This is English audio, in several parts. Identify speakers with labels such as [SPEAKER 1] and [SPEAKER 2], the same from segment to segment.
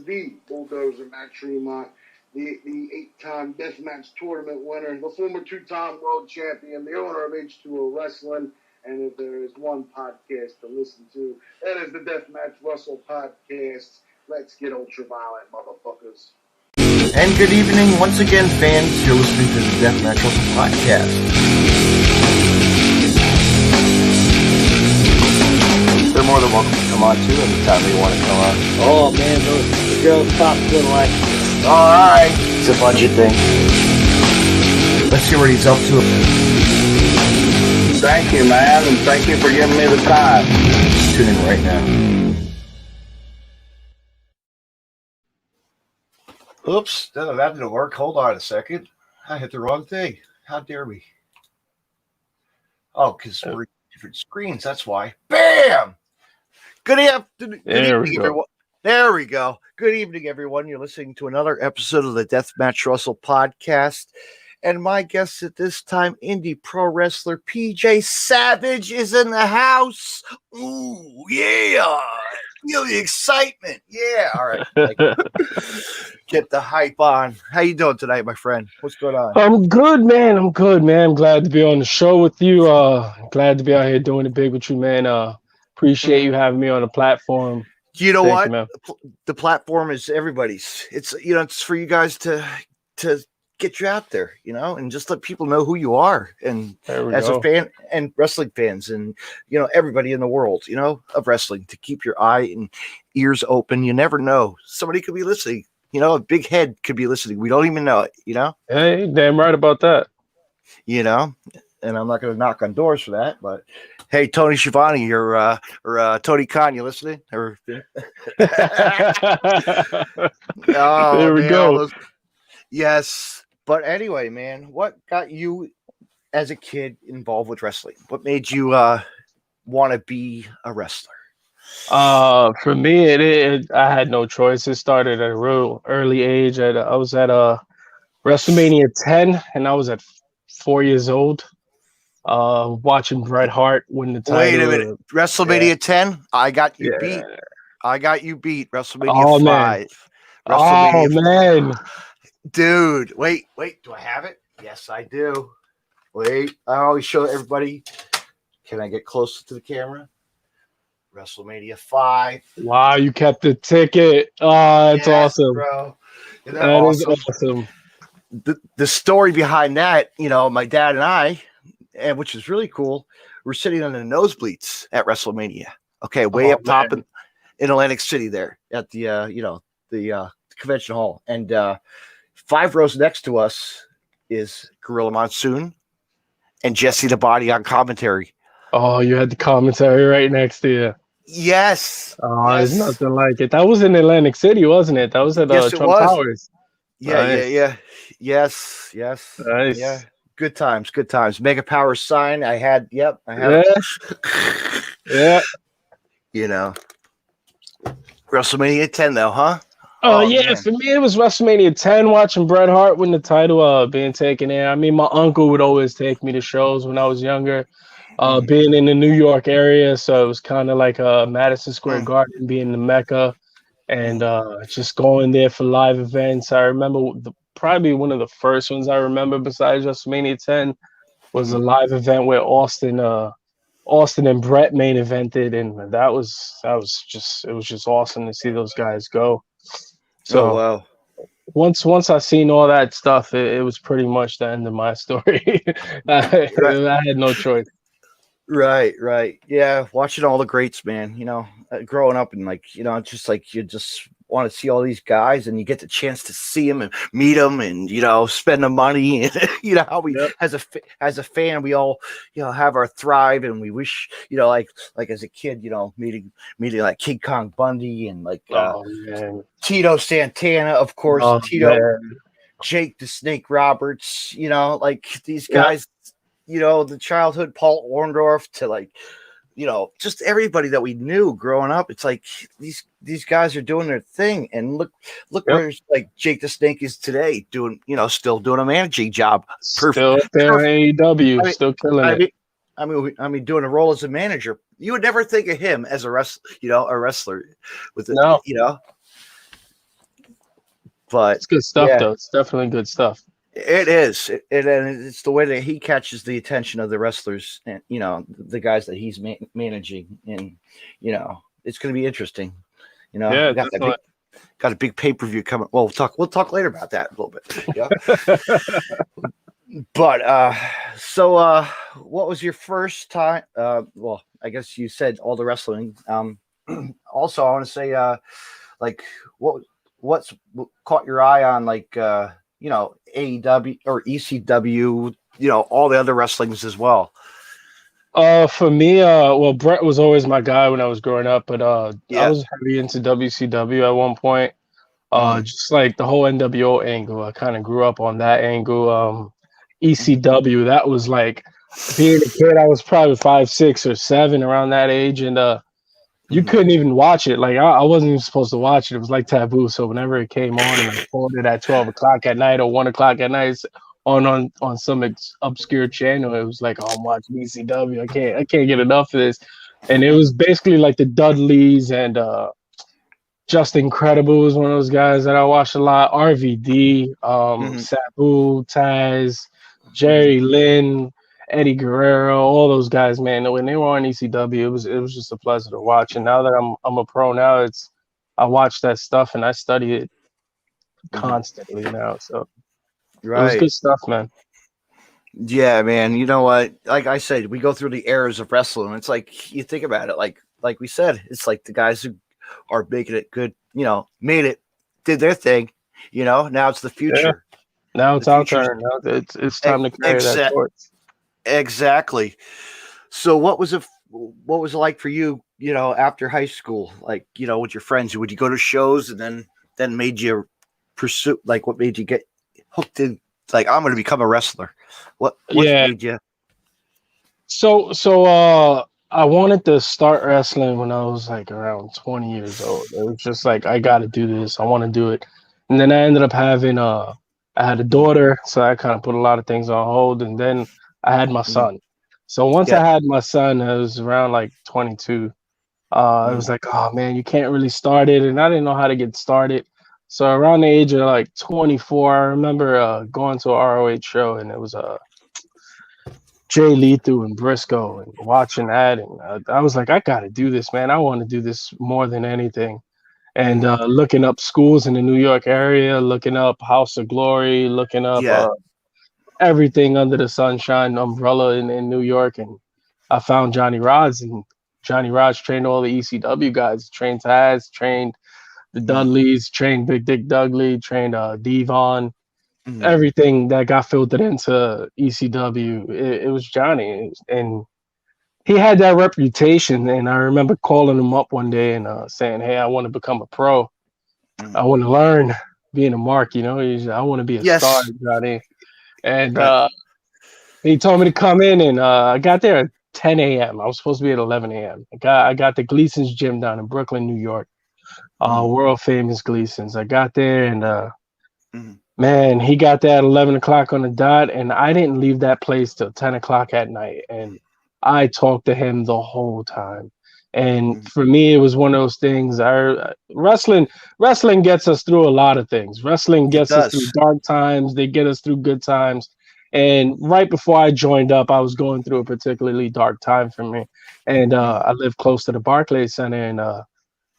[SPEAKER 1] the Bulldozer Matt Tremont, the 8-time Deathmatch Tournament winner, the former 2-time world champion, the owner of H2O Wrestling. And if there is one podcast to listen to, that is the Deathmatch Russell Podcast. Let's get ultraviolet, motherfuckers.
[SPEAKER 2] And good evening once again, fans. You're listening to the Deathmatch Russell Podcast. They're more than welcome to come on too anytime they want to come on.
[SPEAKER 3] Oh man, the girls top good like.
[SPEAKER 2] Alright. It's a budget thing. Let's see what he's up to.
[SPEAKER 4] Thank you, man, and thank you for giving me the time.
[SPEAKER 2] Tune in right now. Oops, that didn't work. Hold on a second. I hit the wrong thing. How dare we? Oh, because we're different screens. That's why. Bam! Good afternoon. Good evening, everyone. There we go. Good evening, everyone. You're listening to another episode of the Deathmatch Russell Podcast. And my guest at this time, Indy pro wrestler PJ Savage is in the house. Ooh, yeah. Feel the excitement. Yeah. All right. Get the hype on. How you doing tonight, my friend? What's going on?
[SPEAKER 3] I'm good, man. I'm glad to be on the show with you. Glad to be out here doing it big with you, man. Appreciate you having me on the platform.
[SPEAKER 2] You know what? The platform is everybody's. It's it's for you guys to get you out there, and just let people know who you are, and as a fan and wrestling fans, and everybody in the world, of wrestling, to keep your eye and ears open. You never know, somebody could be listening. A big head could be listening. We don't even know it.
[SPEAKER 3] Hey, damn right about that.
[SPEAKER 2] And I'm not going to knock on doors for that, but hey, Tony Schiavone, or Tony Khan, you listening? Or
[SPEAKER 3] there we go.
[SPEAKER 2] Yes, but anyway, man, what got you as a kid involved with wrestling? What made you want to be a wrestler?
[SPEAKER 3] For me, I had no choice. It started at a real early age. I was at WrestleMania 10, and I was at 4 years old. Watching Bret Hart win the title.
[SPEAKER 2] Wait a minute, WrestleMania 10? I got you beat. I got you beat. WrestleMania 5.
[SPEAKER 3] Oh man,
[SPEAKER 2] dude! Wait. Do I have it? Yes, I do. Wait, I always show everybody. Can I get closer to the camera? WrestleMania 5.
[SPEAKER 3] Wow, you kept the ticket. Oh, that's awesome,
[SPEAKER 2] bro.
[SPEAKER 3] That awesome? Is awesome.
[SPEAKER 2] The story behind that, my dad and I, and which is really cool, we're sitting on the nosebleeds at WrestleMania. Okay, way up top in Atlantic City there at the the convention hall, and 5 rows next to us is Gorilla Monsoon and Jesse the Body on commentary.
[SPEAKER 3] Oh, you had the commentary right next to you.
[SPEAKER 2] Yes.
[SPEAKER 3] Oh, there's nothing like it. That was in Atlantic City, wasn't it? That was at Trump Towers.
[SPEAKER 2] Yeah, nice. Yeah. Yes.
[SPEAKER 3] Nice.
[SPEAKER 2] Yeah. Good times. Mega Power sign. I had. Yep. I had.
[SPEAKER 3] Yeah.
[SPEAKER 2] WrestleMania 10 though, huh?
[SPEAKER 3] Oh yeah, man. For me it was WrestleMania 10, watching Bret Hart win the title, being taken in. I mean, my uncle would always take me to shows when I was younger, being in the New York area, so it was kind of like Madison Square Garden being the Mecca, and just going there for live events. I remember probably one of the first ones I remember besides WrestleMania 10 was a live event where Austin and Bret main evented, and that was just awesome to see those guys go. So once I seen all that stuff, it was pretty much the end of my story. I had no choice.
[SPEAKER 2] Right. Yeah, watching all the greats, man. Growing up and just like you just want to see all these guys, and you get the chance to see them and meet them, and spend the money, and how we as a fan, we all have our thrive, and we wish like as a kid, meeting like King Kong Bundy and like Tito Santana, of course, Jake the Snake Roberts, like these guys, the childhood Paul Orndorff to like just everybody that we knew growing up. It's like these guys are doing their thing, and look where like Jake the Snake is today, doing still doing a managing job.
[SPEAKER 3] Still there in AEW, still killing it.
[SPEAKER 2] I mean, doing a role as a manager. You would never think of him as a wrestler with But
[SPEAKER 3] It's good stuff, though. It's definitely good stuff.
[SPEAKER 2] it is. And it's the way that he catches the attention of the wrestlers and, the guys that he's managing. And, it's going to be interesting.
[SPEAKER 3] Yeah,
[SPEAKER 2] we got a big pay-per-view coming. Well, we'll talk later about that a little bit. Yeah. But so what was your first time? Well, I guess you said all the wrestling. Also, I want to say, like, what caught your eye on, like, AEW or ECW, all the other wrestlings as well.
[SPEAKER 3] For me, well, Brett was always my guy when I was growing up, but I was heavy into WCW at one point. Just like the whole NWO angle, I kind of grew up on that angle. ECW, that was like being a kid. I was probably 5, 6, or 7 around that age, and you couldn't even watch it. Like I wasn't even supposed to watch it. It was like taboo. So whenever it came on and I pulled it at 12 o'clock at night or 1 o'clock at night on some obscure channel, it was like, oh, I'm watching ECW. I can't get enough of this. And it was basically like the Dudleys and Just Incredible was one of those guys that I watched a lot. RVD, Sabu, Taz, Jerry Lynn, Eddie Guerrero, all those guys, man. When they were on ECW, it was just a pleasure to watch. And now that I'm a pro now, I watch that stuff and I study it constantly now. So it was good stuff, man.
[SPEAKER 2] Yeah, man. You know what? Like I said, we go through the eras of wrestling. It's like you think about it, like we said, it's like the guys who are making it good, made it, did their thing, now it's the future.
[SPEAKER 3] Yeah. Now it's our turn. Now it's time to carry that torch.
[SPEAKER 2] Exactly. So what was it like for you, after high school? Like, with your friends, would you go to shows and then made you pursue, like, what made you get hooked in, like, I'm going to become a wrestler? What made you? So
[SPEAKER 3] I wanted to start wrestling when I was like around 20 years old. It was just like, I got to do this. I want to do it. And then I ended up having I had a daughter, so I kind of put a lot of things on hold. And then I had my son. So once I had my son, I was around like 22. I was like, oh man, you can't really start it. And I didn't know how to get started. So around the age of like 24, I remember going to a ROH show, and it was Jay Lethal and Briscoe, and watching that. And I was like, I got to do this, man. I want to do this more than anything. And looking up schools in the New York area, looking up House of Glory, looking up everything under the sunshine umbrella in New York. And I found Johnny Rodz, and Johnny Rodz trained all the ECW guys, trained Taz, trained the Dudleys, trained Big Dick Dudley, trained Devon. Everything that got filtered into ECW, it was Johnny. And he had that reputation. And I remember calling him up one day and saying, hey, I want to become a pro. I want to learn being a mark, I want to be a star, Johnny. And he told me to come in, and I got there at 10 a.m. I was supposed to be at 11 a.m. I got the Gleason's gym down in Brooklyn, New York. World famous Gleason's. I got there, and man, he got there at 11 o'clock on the dot, and I didn't leave that place till 10 o'clock at night. And I talked to him the whole time. And for me, it was one of those things. Wrestling gets us through a lot of things. Wrestling gets us through dark times. They get us through good times. And right before I joined up, I was going through a particularly dark time for me. And I live close to the Barclays Center. And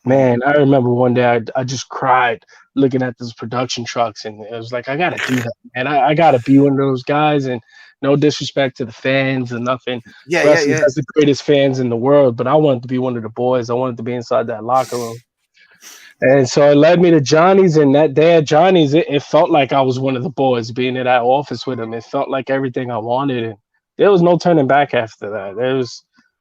[SPEAKER 3] man, I remember one day I just cried looking at those production trucks. And it was like, I got to do that, man. I got to be one of those guys. And no disrespect to the fans and nothing. Wrestling has the greatest fans in the world, but I wanted to be one of the boys. I wanted to be inside that locker room. And so it led me to Johnny's, and that day at Johnny's, it felt like I was one of the boys being in that office with him. It felt like everything I wanted, and there was no turning back after that.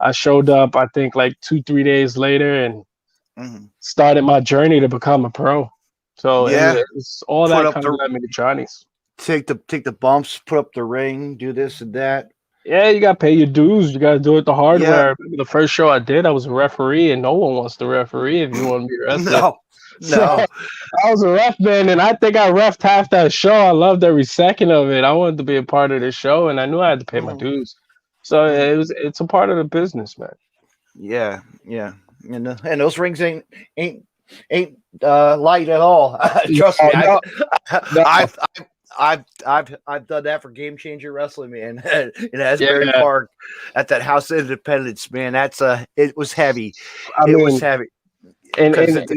[SPEAKER 3] I showed up, I think, like 2-3 days later, and started my journey to become a pro. So it was all that kind of led me to Johnny's.
[SPEAKER 2] Take the bumps, put up the ring, do this and that.
[SPEAKER 3] Yeah, you gotta pay your dues. You gotta do it the hard way. The first show I did, I was a referee, and no one wants to referee if you want to be a wrestler.
[SPEAKER 2] No.
[SPEAKER 3] So, I was a ref, man, and I think I refed half that show. I loved every second of it. I wanted to be a part of the show, and I knew I had to pay my dues. So it's a part of the business, man.
[SPEAKER 2] Yeah. And those rings ain't Ain't light at all. Trust me.
[SPEAKER 3] No, no.
[SPEAKER 2] I've done that for Game Changer Wrestling, man. In Asbury
[SPEAKER 3] Yeah,
[SPEAKER 2] Park at that House of Independence, man. It was heavy.
[SPEAKER 3] I
[SPEAKER 2] It was
[SPEAKER 3] mean,
[SPEAKER 2] heavy
[SPEAKER 3] and
[SPEAKER 2] because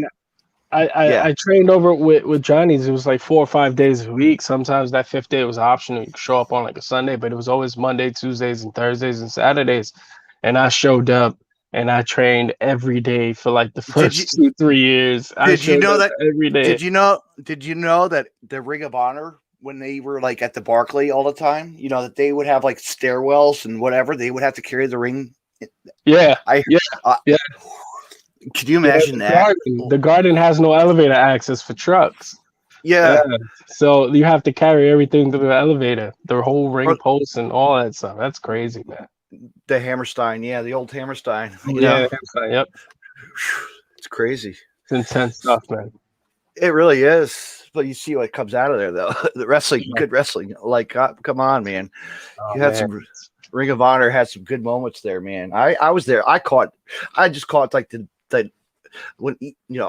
[SPEAKER 3] I trained over with Johnny's. It was like 4 or 5 days a week. Sometimes that fifth day was optional. You could show up on like a Sunday, but it was always Monday, Tuesdays, and Thursdays and Saturdays. And I showed up and I trained every day for like the
[SPEAKER 2] did you
[SPEAKER 3] first 2 3 years. I
[SPEAKER 2] did you
[SPEAKER 3] showed
[SPEAKER 2] know
[SPEAKER 3] up
[SPEAKER 2] that
[SPEAKER 3] every day.
[SPEAKER 2] did you know that the Ring of Honor, when they were like at the Barclay all the time, that they would have like stairwells and whatever, they would have to carry the ring.
[SPEAKER 3] Yeah,
[SPEAKER 2] I
[SPEAKER 3] yeah,
[SPEAKER 2] uh,
[SPEAKER 3] yeah,
[SPEAKER 2] Could you
[SPEAKER 3] yeah.
[SPEAKER 2] imagine that?
[SPEAKER 3] The garden has no elevator access for trucks. Yeah,
[SPEAKER 2] Yeah.
[SPEAKER 3] so you have to carry everything to the elevator, the whole ring
[SPEAKER 2] Or
[SPEAKER 3] post and all that stuff. That's crazy, man.
[SPEAKER 2] the Hammerstein, yeah, the old Hammerstein.
[SPEAKER 3] Oh yeah, yep.
[SPEAKER 2] It's crazy.
[SPEAKER 3] It's intense stuff, man.
[SPEAKER 2] It really is. But you see what comes out of there, though. The wrestling,
[SPEAKER 3] Yeah.
[SPEAKER 2] good wrestling. Like, come on, man.
[SPEAKER 3] Oh,
[SPEAKER 2] You had
[SPEAKER 3] man.
[SPEAKER 2] some Ring of Honor had some good moments there, man. I was there. I just caught like the when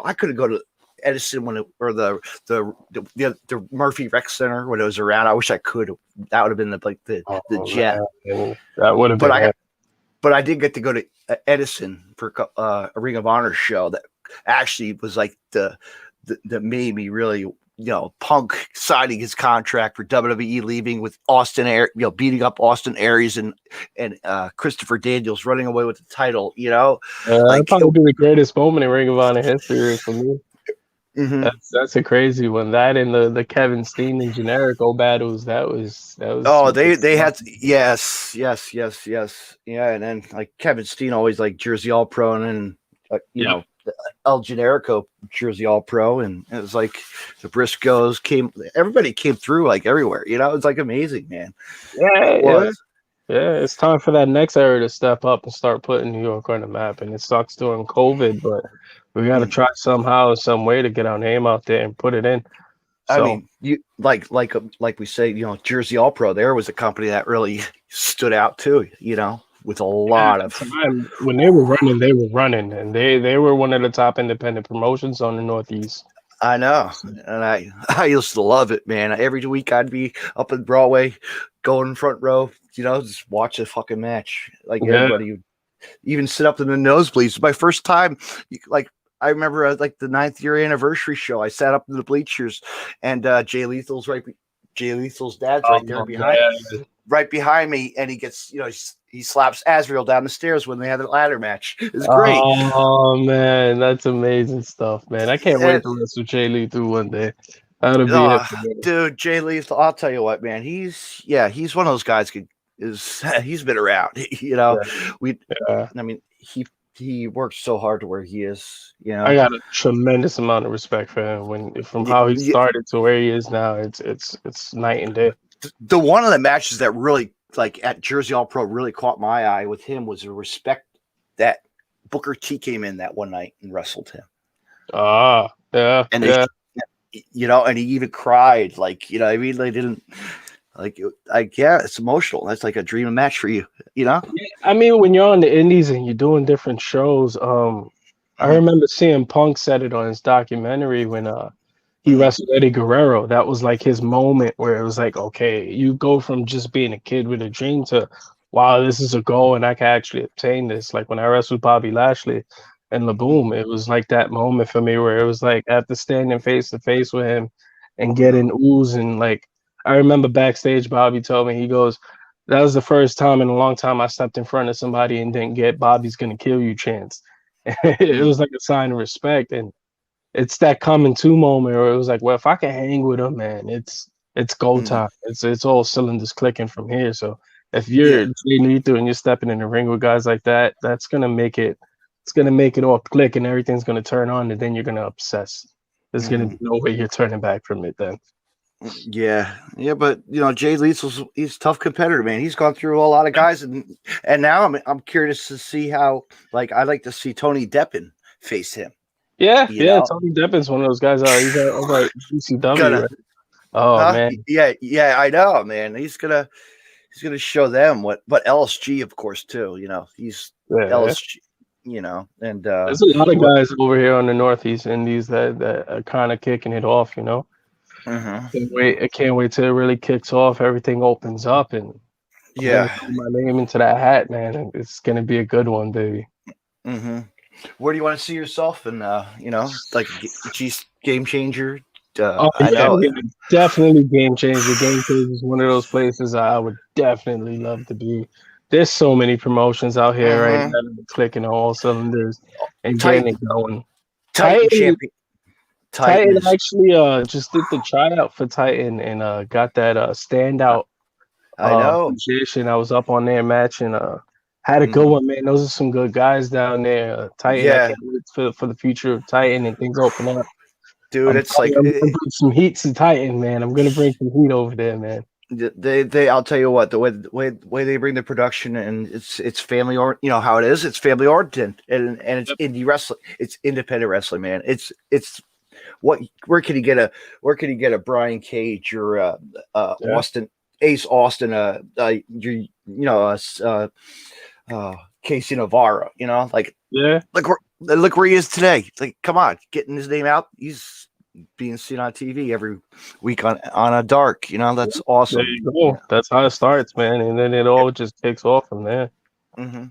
[SPEAKER 2] I couldn't go to Edison or the Murphy Rec Center when it was around. I wish I could. That would have been the jet.
[SPEAKER 3] Man. That would have been.
[SPEAKER 2] But I did get to go to Edison for a Ring of Honor show that actually was like the made me really, Punk signing his contract for WWE, leaving with Austin beating up Austin Aries and Christopher Daniels, running away with the title.
[SPEAKER 3] That'd probably be the greatest moment in Ring of Honor history for me.
[SPEAKER 2] Mm-hmm.
[SPEAKER 3] That's a crazy one. That and the Kevin Steen and Generico battles. That was.
[SPEAKER 2] Oh, they had yes, yeah, and then like Kevin Steen always like Jersey All Pro, and then El Generico Jersey All Pro, and it was like the Briscoes everybody came through like everywhere. It's like amazing, man.
[SPEAKER 3] Yeah. It's time for that next era to step up and start putting New York on the map. And it sucks during COVID, but we got to try somehow, some way to get our name out there and put it in. So,
[SPEAKER 2] I mean, you like we say, Jersey All Pro. There was a company that really stood out too. With a lot of
[SPEAKER 3] time. When they were running, and they were one of the top independent promotions on the Northeast.
[SPEAKER 2] I know, and I used to love it, man. Every week I'd be up in Broadway, going front row, just watch a fucking match. Like everybody would even sit up in the nosebleeds. My first time, like I remember like the 9th year anniversary show, I sat up in the bleachers, and Jay Lethal's dad's right there right behind me, and he gets, he slaps Azrael down the stairs when they had a ladder match. It's great.
[SPEAKER 3] Oh man, that's amazing stuff, man. I can't wait to wrestle Jay Lethal one day. That'll be it.
[SPEAKER 2] Dude, Jay Lethal, I'll tell you what, man. He's one of those guys. He's been around. I mean, he worked so hard to where he is.
[SPEAKER 3] I got a tremendous amount of respect for him from how he started to where he is now. It's night and day.
[SPEAKER 2] The one of the matches that really, like at Jersey All Pro, really caught my eye with him was the respect that Booker T came in that one night and wrestled him.
[SPEAKER 3] Yeah.
[SPEAKER 2] And and he even cried, like, I mean, they didn't it's emotional. That's like a dream match for you,
[SPEAKER 3] I mean, when you're on the indies and you're doing different shows, I remember seeing Punk said it on his documentary when he wrestled Eddie Guerrero. That was like his moment where it was like, okay, you go from just being a kid with a dream to, wow, this is a goal and I can actually obtain this. Like when I wrestled Bobby Lashley and LaBoom, it was like that moment for me where it was like after standing face to face with him and getting ooze, and like I remember backstage Bobby told me, he goes, that was the first time in a long time I stepped in front of somebody and didn't get Bobby's gonna kill you chance. It was like a sign of respect, and it's that coming to moment where it was like, well, if I can hang with him, man, it's go time. It's all cylinders clicking from here. So if you're Jay Lethal and you're stepping in the ring with guys like that, that's gonna make it. It's gonna make it all click, and everything's gonna turn on, and then you're gonna obsess. There's gonna be no way you're turning back from it then.
[SPEAKER 2] Yeah, but Jay Lethal's he's a tough competitor, man. He's gone through a lot of guys, and now I'm curious to see how. Like, I'd like to see Tony Deppen face him.
[SPEAKER 3] Yeah. Tony Deppen's one of those guys. He's like GCW. Right? Oh man.
[SPEAKER 2] Yeah, I know, man. He's gonna show them what LSG, of course, too. He's LSG. and
[SPEAKER 3] There's a lot of guys over here on the Northeast Indies that are kind of kicking it off.
[SPEAKER 2] mhm.
[SPEAKER 3] I can't wait till it really kicks off. Everything opens up, and I'm gonna
[SPEAKER 2] Yeah.
[SPEAKER 3] throw my name into that hat, man. And it's gonna be a good one, baby.
[SPEAKER 2] Hmm. Where do you want to see yourself? And like game changer.
[SPEAKER 3] Oh
[SPEAKER 2] I
[SPEAKER 3] yeah,
[SPEAKER 2] know.
[SPEAKER 3] yeah, definitely game changer. Game changer is one of those places I would definitely love to be. There's so many promotions out here right
[SPEAKER 2] Hmm.
[SPEAKER 3] now that are clicking on all cylinders and getting
[SPEAKER 2] Titan,
[SPEAKER 3] it going.
[SPEAKER 2] Titan
[SPEAKER 3] Titan,
[SPEAKER 2] champion. Titan
[SPEAKER 3] Titan
[SPEAKER 2] is.
[SPEAKER 3] actually just did the tryout for Titan and got that standout
[SPEAKER 2] I know.
[SPEAKER 3] appreciation. I was up on their match and had a good
[SPEAKER 2] Hmm.
[SPEAKER 3] one, man. Those are some good guys down there. Titan, I
[SPEAKER 2] Yeah,
[SPEAKER 3] can't wait for the future of Titan and things open up.
[SPEAKER 2] dude. It's like
[SPEAKER 3] I'm gonna bring some heat to Titan, man. I'm gonna bring some heat over there, man.
[SPEAKER 2] they. I'll tell you what. The way they bring the production, and it's family or how it is. It's family oriented, and it's
[SPEAKER 3] Yep.
[SPEAKER 2] indie wrestling. It's independent wrestling, man. It's what where can you get a Brian Cage or
[SPEAKER 3] Yeah,
[SPEAKER 2] Austin Ace Austin Casey Navarro,
[SPEAKER 3] yeah.
[SPEAKER 2] look where he is today. Like, come on, getting his name out. He's being seen on TV every week on a dark. That's
[SPEAKER 3] There
[SPEAKER 2] awesome.
[SPEAKER 3] you go. That's how it starts, man, and then it all just kicks off from there.
[SPEAKER 2] Hmm.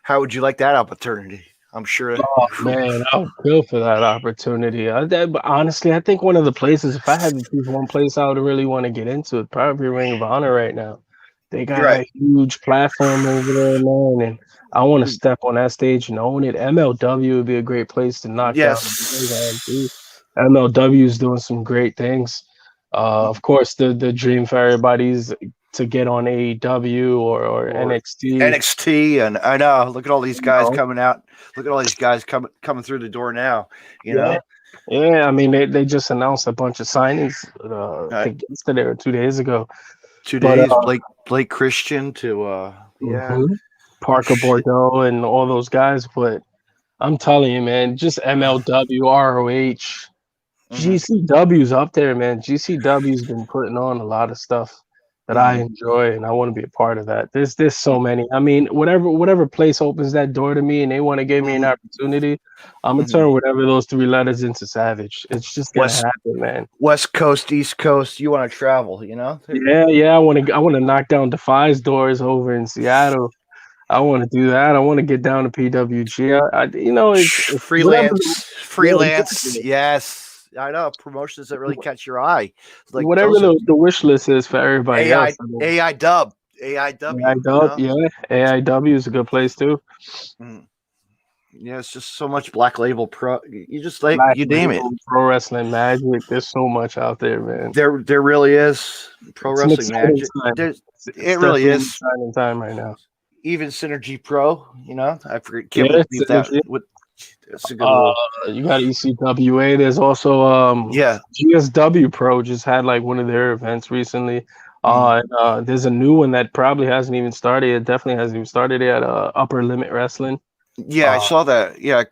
[SPEAKER 2] How would you like that opportunity? I'm sure.
[SPEAKER 3] Oh man, I would kill for that opportunity. But honestly, I think one of the places, if I had to choose one place I would really want to get into, it'd probably be Ring of Honor right now. They got
[SPEAKER 2] Right.
[SPEAKER 3] a huge platform over there, man, and I want to step on that stage and own it. MLW would be a great place to knock down the doors on too.
[SPEAKER 2] Yes.
[SPEAKER 3] MLW is doing some great things. Of course, the dream for everybody's to get on AEW or
[SPEAKER 2] Or
[SPEAKER 3] NXT.
[SPEAKER 2] NXT, and I know. Look at all these
[SPEAKER 3] You
[SPEAKER 2] guys
[SPEAKER 3] know,
[SPEAKER 2] coming out. Look at all these guys coming through the door now. You
[SPEAKER 3] yeah.
[SPEAKER 2] know.
[SPEAKER 3] Yeah, I mean they just announced a bunch of signings. I
[SPEAKER 2] Uh,
[SPEAKER 3] think yesterday or 2 days ago.
[SPEAKER 2] two
[SPEAKER 3] But
[SPEAKER 2] days, Blake Christian to yeah.
[SPEAKER 3] mhm, Parker
[SPEAKER 2] Shit.
[SPEAKER 3] Bordeaux and all those guys. But I'm telling you, man, just MLW, ROH,
[SPEAKER 2] Hmm.
[SPEAKER 3] GCW's up there, man. GCW's been putting on a lot of stuff that I
[SPEAKER 2] Hmm.
[SPEAKER 3] enjoy, and I want to be a part of that. There's so many. I mean, whatever place opens that door to me, and they want to give me an
[SPEAKER 2] Hmm.
[SPEAKER 3] opportunity, I'm gonna
[SPEAKER 2] Hmm.
[SPEAKER 3] turn whatever those three letters into Savage. It's just gonna
[SPEAKER 2] West
[SPEAKER 3] happen, man.
[SPEAKER 2] West Coast, East Coast. You want to travel?
[SPEAKER 3] Yeah. I want to knock down Defy's doors over in Seattle. I want to do that. I want to get down to PWG. It's whatever. Yeah,
[SPEAKER 2] Freelance.
[SPEAKER 3] exactly.
[SPEAKER 2] Yes, I know promotions that really catch your eye. Like
[SPEAKER 3] Whatever
[SPEAKER 2] those are
[SPEAKER 3] the wish list is for everybody else.
[SPEAKER 2] AI
[SPEAKER 3] I mean,
[SPEAKER 2] AI dub AIW.
[SPEAKER 3] AIW, yeah, AIW is a good place too.
[SPEAKER 2] Mm. Yeah, it's just so much Black Label Pro. You just like
[SPEAKER 3] Black
[SPEAKER 2] you name it.
[SPEAKER 3] Label, Pro Wrestling Magic. There's so much out there, man.
[SPEAKER 2] There really is Pro
[SPEAKER 3] It's an
[SPEAKER 2] Wrestling
[SPEAKER 3] exciting
[SPEAKER 2] Magic.
[SPEAKER 3] time.
[SPEAKER 2] It
[SPEAKER 3] It's
[SPEAKER 2] really
[SPEAKER 3] definitely an
[SPEAKER 2] is.
[SPEAKER 3] exciting time right now.
[SPEAKER 2] Even Synergy Pro. I forget. Can't
[SPEAKER 3] Yeah,
[SPEAKER 2] believe that.
[SPEAKER 3] Synergy.
[SPEAKER 2] It's a good little.
[SPEAKER 3] You got ECWA. There's also
[SPEAKER 2] Yeah.
[SPEAKER 3] GSW Pro just had like one of their events recently.
[SPEAKER 2] Mhm.
[SPEAKER 3] There's a new one that probably hasn't even started. It definitely hasn't even started at Upper Limit Wrestling.
[SPEAKER 2] Yeah, I
[SPEAKER 3] Uh,
[SPEAKER 2] saw that. Yeah,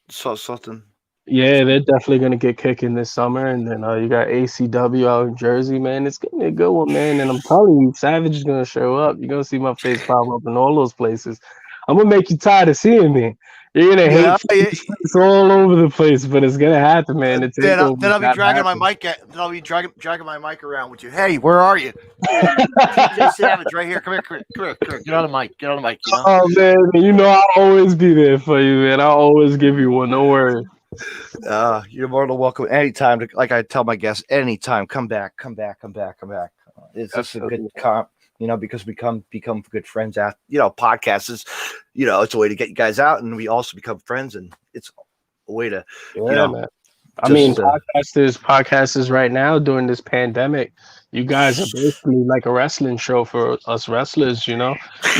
[SPEAKER 2] saw something.
[SPEAKER 3] yeah, they're definitely gonna get kicking this summer. And then you got ACW out in Jersey, man. It's gonna be a good one, man. And I'm telling you, Savage is gonna show up. You're gonna see my face pop up in all those places. I'm gonna make you tired of seeing me. You're gonna hate
[SPEAKER 2] Yeah.
[SPEAKER 3] it's all over the place, but it's gonna happen, man. The takeover
[SPEAKER 2] Then I'll be
[SPEAKER 3] gotta
[SPEAKER 2] dragging my
[SPEAKER 3] happen.
[SPEAKER 2] mic. Then I'll be dragging my mic around with you. Hey, where are you? TJ Savage, right here. Come here, come here. Get on the mic. Get on the mic.
[SPEAKER 3] Oh man, you know I'll always be there for you, man. I'll always give you one. Don't worry.
[SPEAKER 2] You're more than welcome anytime. Like I tell my guests, anytime. Come back. It's just a good comp. Because we become good friends at podcasts is, it's a way to get you guys out, and we also become friends, and it's a way to,
[SPEAKER 3] Yeah, man. I mean, podcasters right now during this pandemic, you guys are basically like a wrestling show for us wrestlers, You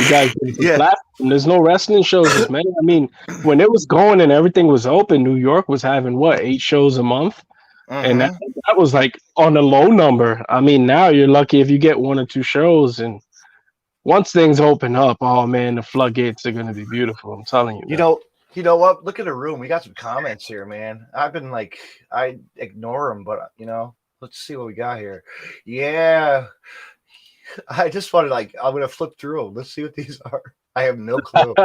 [SPEAKER 3] guys give the
[SPEAKER 2] yeah.
[SPEAKER 3] platform. There's no wrestling shows as many. I mean, when it was going and everything was open, New York was having 8 shows a month? And that was like on a low number. I mean, now you're lucky if you get 1 or 2 shows, and once things open up, oh man, the floodgates are gonna be beautiful. I'm telling you, man.
[SPEAKER 2] You know what? Look at the room. We got some comments here, man. I've been like, I ignore them, but let's see what we got here. Yeah, I just wanted I'm gonna flip through them. Let's see what these are. I have no clue.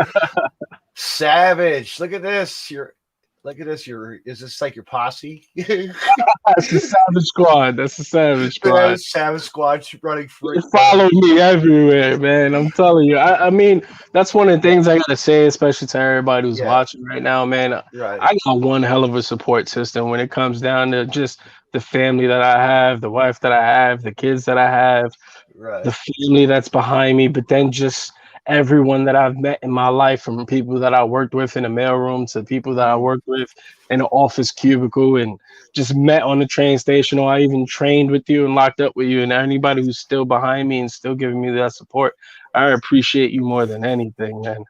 [SPEAKER 2] Savage. Look at this. Is this like your posse?
[SPEAKER 3] That's the Savage Squad. That's the Savage
[SPEAKER 2] Yeah,
[SPEAKER 3] Squad.
[SPEAKER 2] Savage Squad running
[SPEAKER 3] They
[SPEAKER 2] free.
[SPEAKER 3] follow me everywhere, man. I'm telling you. I mean, that's one of the things I gotta say, especially to everybody who's
[SPEAKER 2] Yeah,
[SPEAKER 3] watching right now, man.
[SPEAKER 2] right.
[SPEAKER 3] I got one hell of a support system when it comes down to just the family that I have, the wife that I have, the kids that I have, the
[SPEAKER 2] Right.
[SPEAKER 3] family that's behind me, but then just everyone that I've met in my life, from people that I worked with in the mailroom to people that I
[SPEAKER 2] Mhm.
[SPEAKER 3] worked with in the office cubicle and just met on the train station, or I even trained with you and locked up with you, and anybody who's still behind me and still giving me that support. I appreciate you more than anything, man.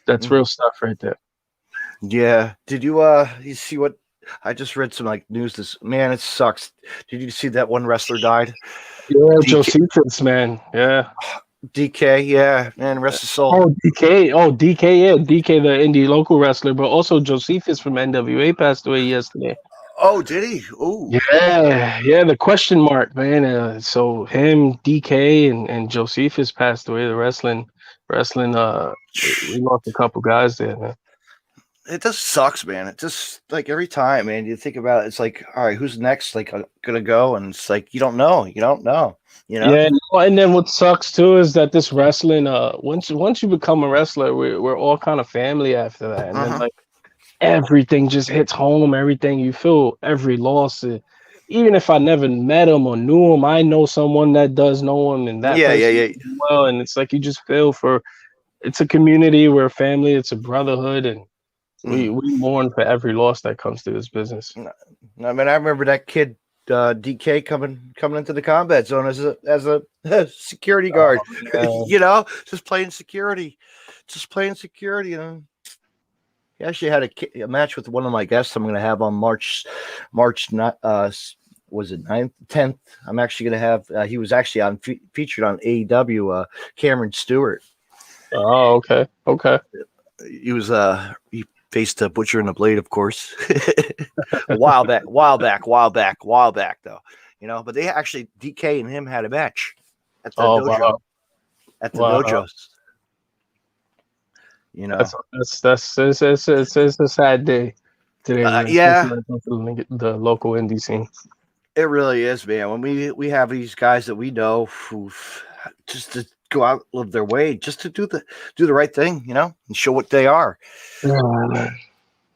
[SPEAKER 3] That's
[SPEAKER 2] Mhm.
[SPEAKER 3] real stuff right there.
[SPEAKER 2] Yeah. Did you see what I just read some like news this man, it sucks. Did you see that one wrestler died?
[SPEAKER 3] Yeah,
[SPEAKER 2] DK,
[SPEAKER 3] Josephus, man. Yeah.
[SPEAKER 2] DK, yeah, man, rest his soul.
[SPEAKER 3] Oh, DK. Oh, DK. Yeah, DK, the indie local wrestler, but also Josephus from NWA passed away yesterday.
[SPEAKER 2] Oh, did he? Oh.
[SPEAKER 3] Yeah, the question mark, man. So him, DK, and Josephus passed away. The wrestling. We lost a couple guys there, man.
[SPEAKER 2] It just sucks, man. It just like every time, man, you think about it, it's like, all right, who's next? Like, gonna go, and it's like you don't know, you know.
[SPEAKER 3] Yeah, and then what sucks too is that this wrestling. Once you become a wrestler, we're all kind of family after that, and then
[SPEAKER 2] Uh-huh.
[SPEAKER 3] like everything just hits home. Everything you feel, every loss. Even if I never met him or knew him, I know someone that does know him, and that
[SPEAKER 2] Yeah, yeah,
[SPEAKER 3] person
[SPEAKER 2] yeah.
[SPEAKER 3] well, and it's like you just feel for. It's a community, we're a family, it's a brotherhood, and
[SPEAKER 2] Mm.
[SPEAKER 3] we mourn for every loss that comes to this business.
[SPEAKER 2] I mean, I remember that kid DK coming into the combat zone as a security guard,
[SPEAKER 3] Oh,
[SPEAKER 2] you know, just playing security, He actually had a match with one of my guests I'm going to have on March not was it 9th 10th. I'm actually going to have he was actually on featured on AEW, Cameron Stewart.
[SPEAKER 3] oh, okay.
[SPEAKER 2] He faced a Butcher and a Blade, of course. a while back though, you know. But they actually DK and him had a match at the
[SPEAKER 3] Oh,
[SPEAKER 2] dojo.
[SPEAKER 3] wow.
[SPEAKER 2] At the
[SPEAKER 3] Wow.
[SPEAKER 2] dojos, you know.
[SPEAKER 3] It's a sad day today, man,
[SPEAKER 2] Yeah,
[SPEAKER 3] especially when it comes to the local indie scene.
[SPEAKER 2] it really is, man. When we have these guys that we know who just to go out, live their way, just to do the right thing, you know, and show what they are.
[SPEAKER 3] Oh, man.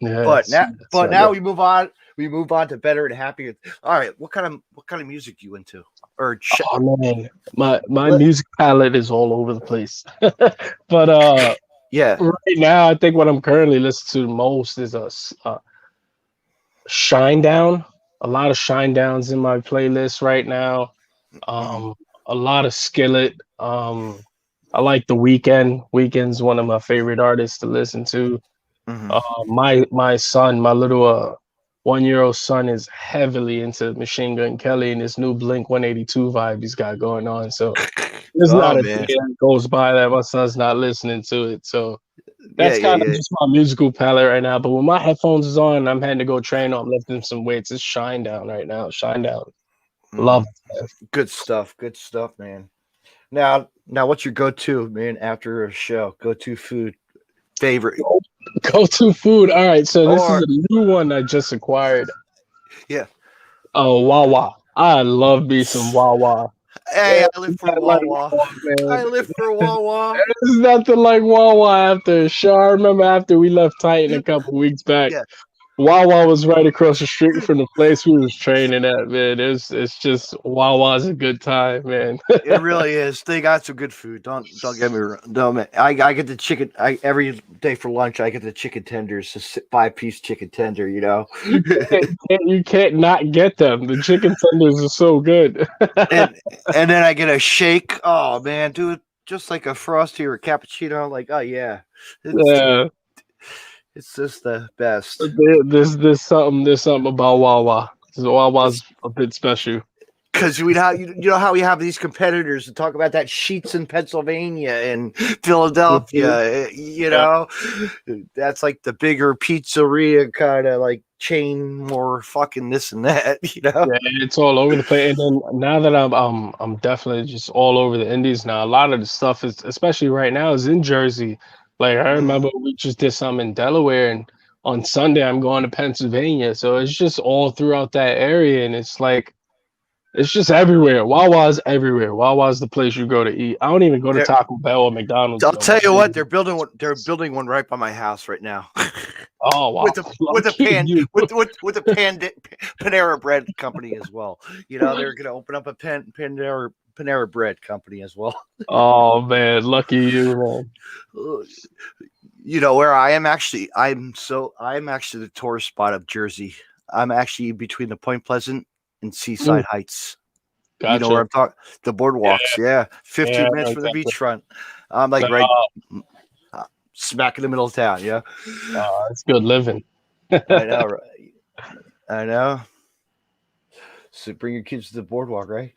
[SPEAKER 3] Yeah,
[SPEAKER 2] But
[SPEAKER 3] it's
[SPEAKER 2] now
[SPEAKER 3] sad.
[SPEAKER 2] we move on. We move on to better and happier. All right, what kind of music you into?
[SPEAKER 3] Oh man, my music palette is all over the place. But
[SPEAKER 2] yeah.
[SPEAKER 3] right now, I think what I'm currently listening to the most is a Shine Down. A lot of Shine Downs in my playlist right now.
[SPEAKER 2] Mm-hmm.
[SPEAKER 3] A lot of Skillet. I like The Weeknd. Weeknd's one of my favorite artists to listen to.
[SPEAKER 2] Mm-hmm.
[SPEAKER 3] My son, my little 1-year-old son, is heavily into Machine Gun Kelly and this new Blink 182 vibe he's got going on. So there's
[SPEAKER 2] Oh
[SPEAKER 3] not a
[SPEAKER 2] man,
[SPEAKER 3] day that goes by that my son's not listening to it. So
[SPEAKER 2] yeah,
[SPEAKER 3] that's
[SPEAKER 2] yeah,
[SPEAKER 3] kind of
[SPEAKER 2] yeah.
[SPEAKER 3] just my musical palette right now. But when my headphones is on and I'm heading to go train or I'm lifting some weights, it's Shine Down right now. Shine Down.
[SPEAKER 2] Mm-hmm.
[SPEAKER 3] Love it.
[SPEAKER 2] Good stuff, man. Now, what's your go-to, man? After a show, go-to food, favorite,
[SPEAKER 3] Go to food. All right. So this is
[SPEAKER 2] or
[SPEAKER 3] a new one I just acquired.
[SPEAKER 2] yeah.
[SPEAKER 3] Oh, Wawa. I love me some Wawa.
[SPEAKER 2] Hey,
[SPEAKER 3] Yeah,
[SPEAKER 2] I live for
[SPEAKER 3] nothing like
[SPEAKER 2] Wawa.
[SPEAKER 3] Wawa, man.
[SPEAKER 2] I live for Wawa.
[SPEAKER 3] There's nothing like Wawa after a show. I remember after we left Titan a couple weeks back,
[SPEAKER 2] Yeah.
[SPEAKER 3] Wawa was right across the street from the place we was training at, man. It's just Wawa's a good time, man.
[SPEAKER 2] It really is. They got some good food. Don't get me wrong. No, man. I get the chicken. Every day for lunch. I get the chicken tenders, a 5-piece chicken tender. You know,
[SPEAKER 3] You can't not get them. The chicken tenders are so good.
[SPEAKER 2] and then I get a shake. Oh man, dude, just like a frosty or a cappuccino. Like, oh yeah,
[SPEAKER 3] Yeah,
[SPEAKER 2] it's just the best.
[SPEAKER 3] there's something about Wawa. Wawa's a bit special.
[SPEAKER 2] Because you know how we have these competitors to talk about that Sheets in Pennsylvania and Philadelphia, you know, that's like the bigger pizzeria kind of like chain, more fucking this and that, you know.
[SPEAKER 3] Yeah, it's all over the place. And then now that I'm definitely just all over the Indies now. A lot of the stuff is, especially right now, is in Jersey. Like I remember we just did something in Delaware, and on Sunday I'm going to Pennsylvania. So it's just all throughout that area, and it's like it's just everywhere. Wawa's everywhere. Wawa's the place you go to eat. I don't even go to Taco Bell or McDonald's.
[SPEAKER 2] I'll tell you what, they're building one. They're building one right by my house right now.
[SPEAKER 3] Oh wow!
[SPEAKER 2] with a Panera Bread company as well. You know, they're going to open up a Panera Bread company as well.
[SPEAKER 3] Oh man, lucky you, man.
[SPEAKER 2] You know where I am actually. I'm actually the tourist spot of Jersey. I'm actually between the Point Pleasant and Seaside Heights.
[SPEAKER 3] Gotcha.
[SPEAKER 2] You know where I'm talking? The boardwalks. Yeah. 15 minutes from the beachfront. I'm like right smack in the middle of town. Yeah.
[SPEAKER 3] It's good living.
[SPEAKER 2] I know. Right? I know. So bring your kids to the boardwalk, right?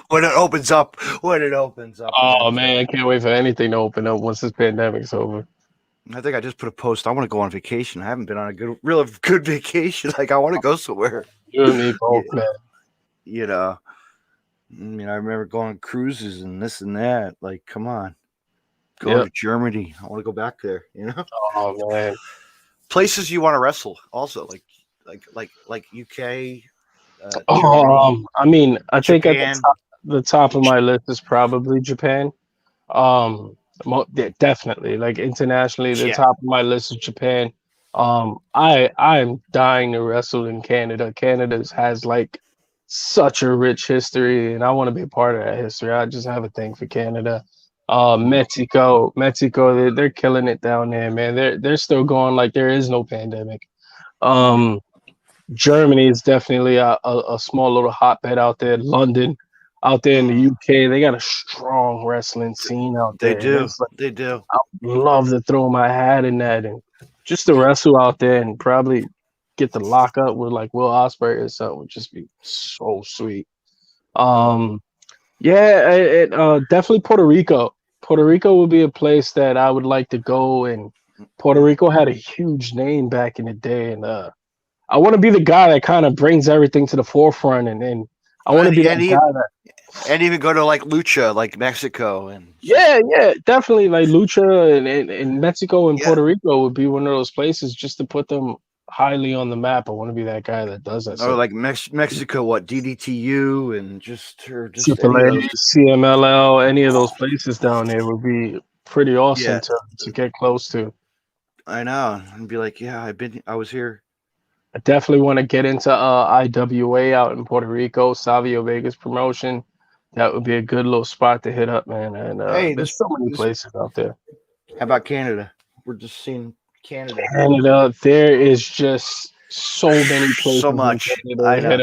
[SPEAKER 2] when it opens up.
[SPEAKER 3] Oh man, I can't wait for anything to open up once this pandemic's over.
[SPEAKER 2] I think I just put a post. I want to go on vacation. I haven't been on a real good vacation. Like I want to go somewhere.
[SPEAKER 3] You and me both, man.
[SPEAKER 2] You know, I mean, I remember going on cruises and this and that. Like, come on, go to Germany. I want to go back there. You know.
[SPEAKER 3] Oh man.
[SPEAKER 2] Places you want to wrestle, also like UK.
[SPEAKER 3] I mean, I think
[SPEAKER 2] Japan.
[SPEAKER 3] at the top of my list is probably Japan. Definitely, like internationally, the top of my list is Japan. I'm dying to wrestle in Canada. Canada has like such a rich history, and I want to be a part of that history. I just have a thing for Canada. Mexico, they're killing it down there, man. They're still going like there is no pandemic. Germany is definitely a small little hotbed out there. London, out there in the UK, they got a strong wrestling scene out there.
[SPEAKER 2] They do.
[SPEAKER 3] I would love to throw my hat in that and just to wrestle out there and probably get to lock up with like Will Ospreay or something would just be so sweet. Definitely Puerto Rico. Puerto Rico would be a place that I would like to go, and Puerto Rico had a huge name back in the day, and I want to be the guy that kind of brings everything to the forefront, and I want to be that guy that.
[SPEAKER 2] And even go to like Lucha, like Mexico, and
[SPEAKER 3] definitely like Lucha and Mexico and Puerto Rico would be one of those places just to put them highly on the map. I want to be that guy that does that.
[SPEAKER 2] Or like Mexico, what DDTU and just
[SPEAKER 3] CMLL, any of those places down there would be pretty awesome to get close to.
[SPEAKER 2] I know, and be like, I was here.
[SPEAKER 3] I definitely want to get into IWA out in Puerto Rico, Savio Vega's promotion. That would be a good little spot to hit up, man. And there's so many places out there.
[SPEAKER 2] How about Canada? We're just seeing Canada.
[SPEAKER 3] There is just so many places.
[SPEAKER 2] So much. I know.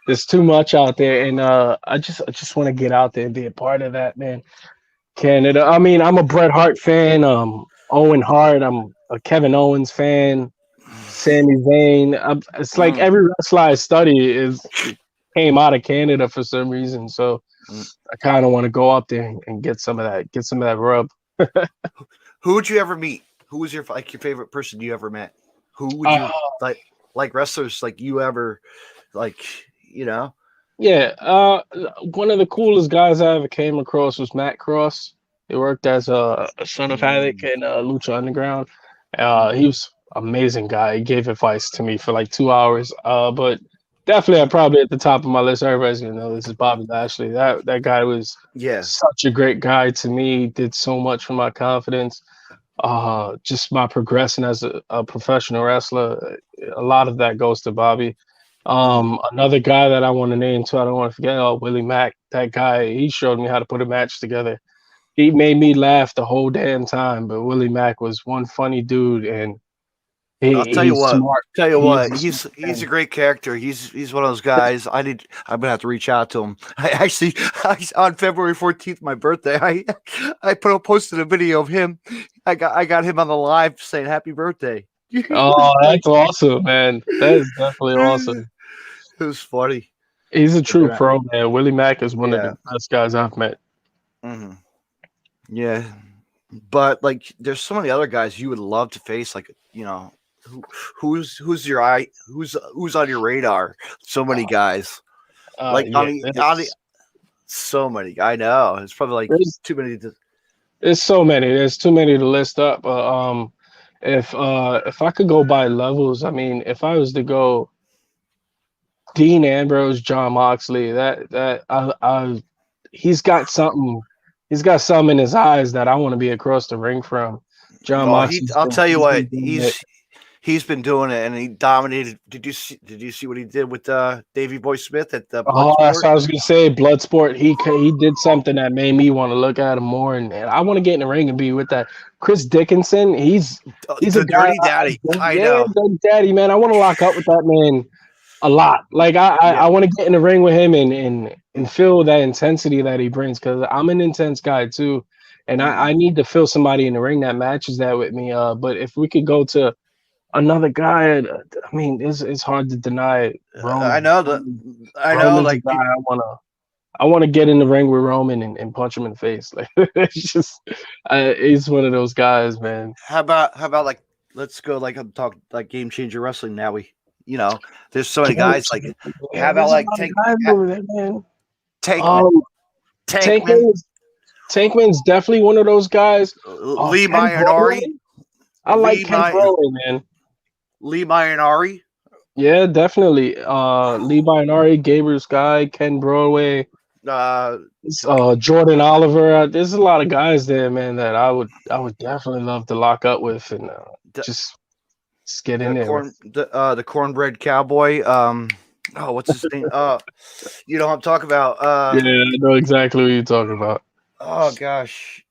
[SPEAKER 3] There's too much out there, and I just want to get out there and be a part of that, man. Canada. I mean, I'm a Bret Hart fan. Owen Hart. I'm a Kevin Owens fan. Sami Zayn. It's like every wrestler I study came out of Canada for some reason. So I kind of want to go up there and get some of that rub.
[SPEAKER 2] Who would you ever meet? Who was your favorite person you ever met? Who would you like wrestlers like you ever like, you know?
[SPEAKER 3] Yeah. One of the coolest guys I ever came across was Matt Cross. He worked as a Son of Havoc in Lucha Underground. He was amazing guy. He gave advice to me for like 2 hours. But definitely, I'm probably at the top of my list. Everybody's gonna know this is Bobby Lashley. That guy was such a great guy to me. He did so much for my confidence. Just my progression as a professional wrestler. A lot of that goes to Bobby. Another guy that I want to name too, I don't want to forget, Willie Mack. That guy, he showed me how to put a match together. He made me laugh the whole damn time. But Willie Mack was one funny dude, and
[SPEAKER 2] I'll tell you what. He's a great character. He's one of those guys. I'm gonna have to reach out to him. I on February 14th, my birthday, I posted a video of him. I got him on the live saying happy birthday.
[SPEAKER 3] Oh, that's awesome, man. That is definitely awesome.
[SPEAKER 2] It was funny.
[SPEAKER 3] He's a true pro, man. Willie Mack is one of the best guys I've met.
[SPEAKER 2] Mm-hmm. Yeah, but like, there's so many other guys you would love to face. Like, you know, who's on your radar? So many guys. So many. I know it's probably like too many.
[SPEAKER 3] There's so many. There's too many to list up. But if I could go by levels, I mean, if I was to go Dean Ambrose, John Moxley, he's got something. He's got something in his eyes that I want to be across the ring from. John
[SPEAKER 2] Well,
[SPEAKER 3] Moxley's
[SPEAKER 2] I'll
[SPEAKER 3] been,
[SPEAKER 2] tell you
[SPEAKER 3] he's
[SPEAKER 2] what,
[SPEAKER 3] been doing it.
[SPEAKER 2] he's been doing it, and he dominated. Did you see what he did with Davey Boy Smith at the
[SPEAKER 3] Oh, that's
[SPEAKER 2] Bloodsport?
[SPEAKER 3] what I was gonna say. Bloodsport. He did something that made me want to look at him more, and I want to get in the ring and be with that. Chris Dickinson. He's a
[SPEAKER 2] The
[SPEAKER 3] guy.
[SPEAKER 2] Dirty Daddy. I
[SPEAKER 3] Yeah,
[SPEAKER 2] know.
[SPEAKER 3] Dirty Daddy, man. I want to lock up with that man a lot. Like I
[SPEAKER 2] Yeah.
[SPEAKER 3] want to get in the ring with him and feel that intensity that he brings, because I'm an intense guy too, and I need to feel somebody in the ring that matches that with me. But if we could go to another guy, I mean, it's hard to deny
[SPEAKER 2] I
[SPEAKER 3] Roman.
[SPEAKER 2] know
[SPEAKER 3] Roman's a
[SPEAKER 2] like
[SPEAKER 3] guy I want to get in the ring with Roman and punch him in the face. Like it's just, he's one of those guys, man.
[SPEAKER 2] how about like let's go like I'm talking like Game Changer Wrestling now. There's so many guys like how about like
[SPEAKER 3] guys over there, man.
[SPEAKER 2] Tankman.
[SPEAKER 3] Tankman's definitely one of those guys.
[SPEAKER 2] Lee
[SPEAKER 3] Ken
[SPEAKER 2] Mayanari.
[SPEAKER 3] Broadway. I like Ken Broadway, man.
[SPEAKER 2] Lee Mayanari.
[SPEAKER 3] Yeah, definitely. Lee Binari, Gabriel Sky, Ken Broadway, Jordan Oliver. There's a lot of guys there, man, that I would definitely love to lock up with and just get in there.
[SPEAKER 2] The Cornbread Cowboy. What's his name? You know what I'm talking about.
[SPEAKER 3] Yeah, I know exactly what you're talking about.
[SPEAKER 2] Oh gosh.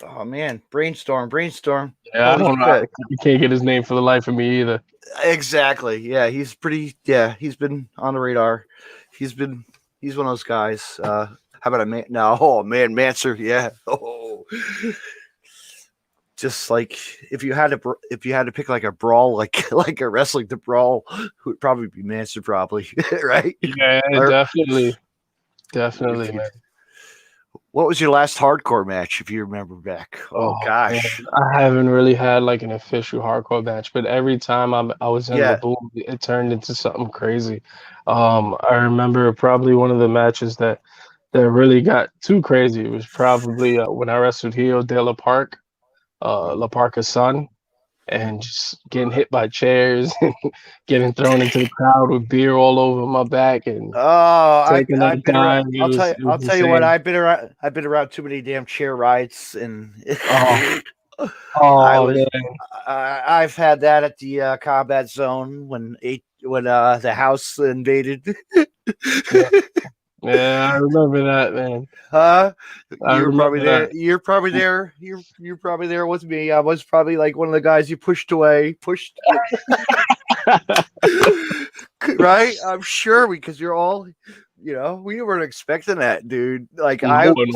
[SPEAKER 2] Oh man, brainstorm.
[SPEAKER 3] Yeah, I don't know. You can't get his name for the life of me either.
[SPEAKER 2] Exactly. Yeah, he's pretty. Yeah, he's been on the radar. He's one of those guys. How about a man? No, Manser. Yeah. Oh, just like if you had to pick like a brawl, like a wrestling to brawl, would probably be Manser, probably, right?
[SPEAKER 3] Yeah, definitely, man.
[SPEAKER 2] What was your last hardcore match, if you remember back? Oh gosh,
[SPEAKER 3] man. I haven't really had like an official hardcore match, but every time I was in the boom, it turned into something crazy. I remember probably one of the matches that really got too crazy. It was probably when I wrestled Hio de la Park, La Parca's son, and just getting hit by chairs and getting thrown into the crowd with beer all over my back and taking that time.
[SPEAKER 2] I'll tell you what, I've been around too many damn chair rides, and I've had that at the combat zone when the house invaded.
[SPEAKER 3] Yeah, I remember that, man.
[SPEAKER 2] You were probably there. You're probably there. You're probably there with me. I was probably like one of the guys you pushed away. Right? I'm sure, because you're all, we weren't expecting that, dude. Like nobody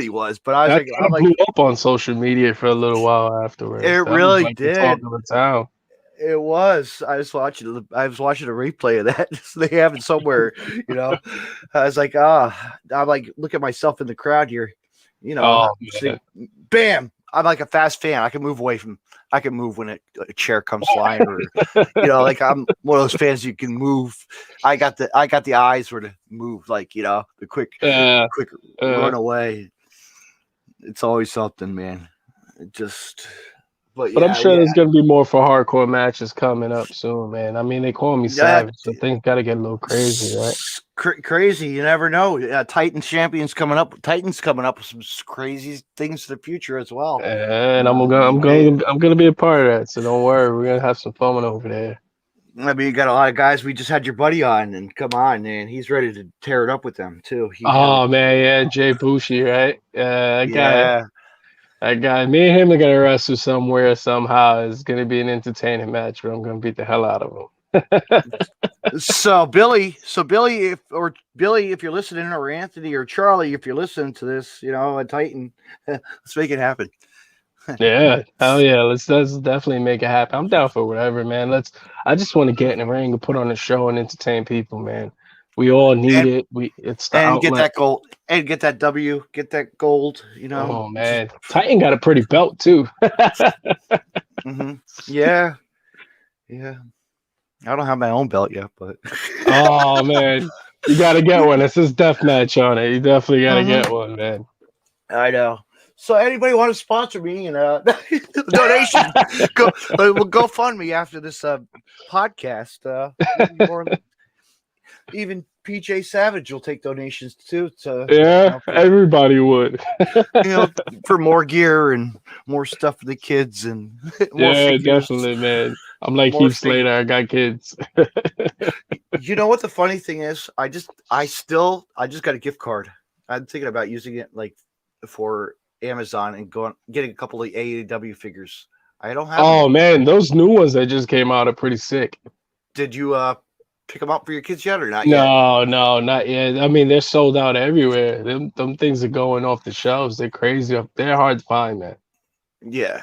[SPEAKER 2] was, but I was
[SPEAKER 3] I'm blew up on social media for a little while afterwards.
[SPEAKER 2] It really did.
[SPEAKER 3] The talk of the town.
[SPEAKER 2] It was. I was watching a replay of that. They have it somewhere, I was like, I'm like, look at myself in the crowd here, bam. I'm like a fast fan. I can move when a chair comes flying, or like I'm one of those fans you can move. I got the eyes where to move, like the quick run away. It's always something, man. But
[SPEAKER 3] I'm sure there's gonna be more for hardcore matches coming up soon, man. I mean, they call me Savage, so things gotta get a little crazy, right?
[SPEAKER 2] Crazy, you never know. Titan Champions coming up. Titan's coming up with some crazy things for the future as well.
[SPEAKER 3] And I'm gonna be a part of that. So don't worry, we're gonna have some fun over there.
[SPEAKER 2] I mean, you got a lot of guys. We just had your buddy on, and come on, man, he's ready to tear it up with them too.
[SPEAKER 3] Man, yeah, Jay Bushi, right? That guy, me and him are gonna wrestle somewhere somehow. It's gonna be an entertaining match, but I'm gonna beat the hell out of him.
[SPEAKER 2] So Billy, if you're listening, or Anthony or Charlie, if you're listening to this, a Titan, let's make it happen.
[SPEAKER 3] Yeah, hell yeah, let's definitely make it happen. I'm down for whatever, man. I just want to get in the ring and put on a show and entertain people, man. We all need it. It's the outlet.
[SPEAKER 2] Get that gold and get that W, get that gold.
[SPEAKER 3] Oh man, Titan got a pretty belt too.
[SPEAKER 2] Mm-hmm. Yeah. I don't have my own belt yet, but
[SPEAKER 3] oh man, you gotta get one. It says death match on it. You definitely gotta get one, man.
[SPEAKER 2] I know. So anybody want to sponsor me and donation? We'll go fund me after this podcast. Even PJ Savage will take donations too.
[SPEAKER 3] Yeah, everybody would.
[SPEAKER 2] For more gear and more stuff for the kids and more
[SPEAKER 3] Yeah,
[SPEAKER 2] figures.
[SPEAKER 3] definitely, man. I'm like
[SPEAKER 2] More
[SPEAKER 3] Heath Slater. I got kids.
[SPEAKER 2] You know what the funny thing is? I just got a gift card. I'm thinking about using it like for Amazon and getting a couple of AEW figures. I don't have.
[SPEAKER 3] Oh man, those new ones that just came out are pretty sick.
[SPEAKER 2] Did you pick them up for your kids yet or not yet?
[SPEAKER 3] No, not yet. I mean, they're sold out everywhere. Them things are going off the shelves. They're crazy. They're hard to find, man.
[SPEAKER 2] Yeah.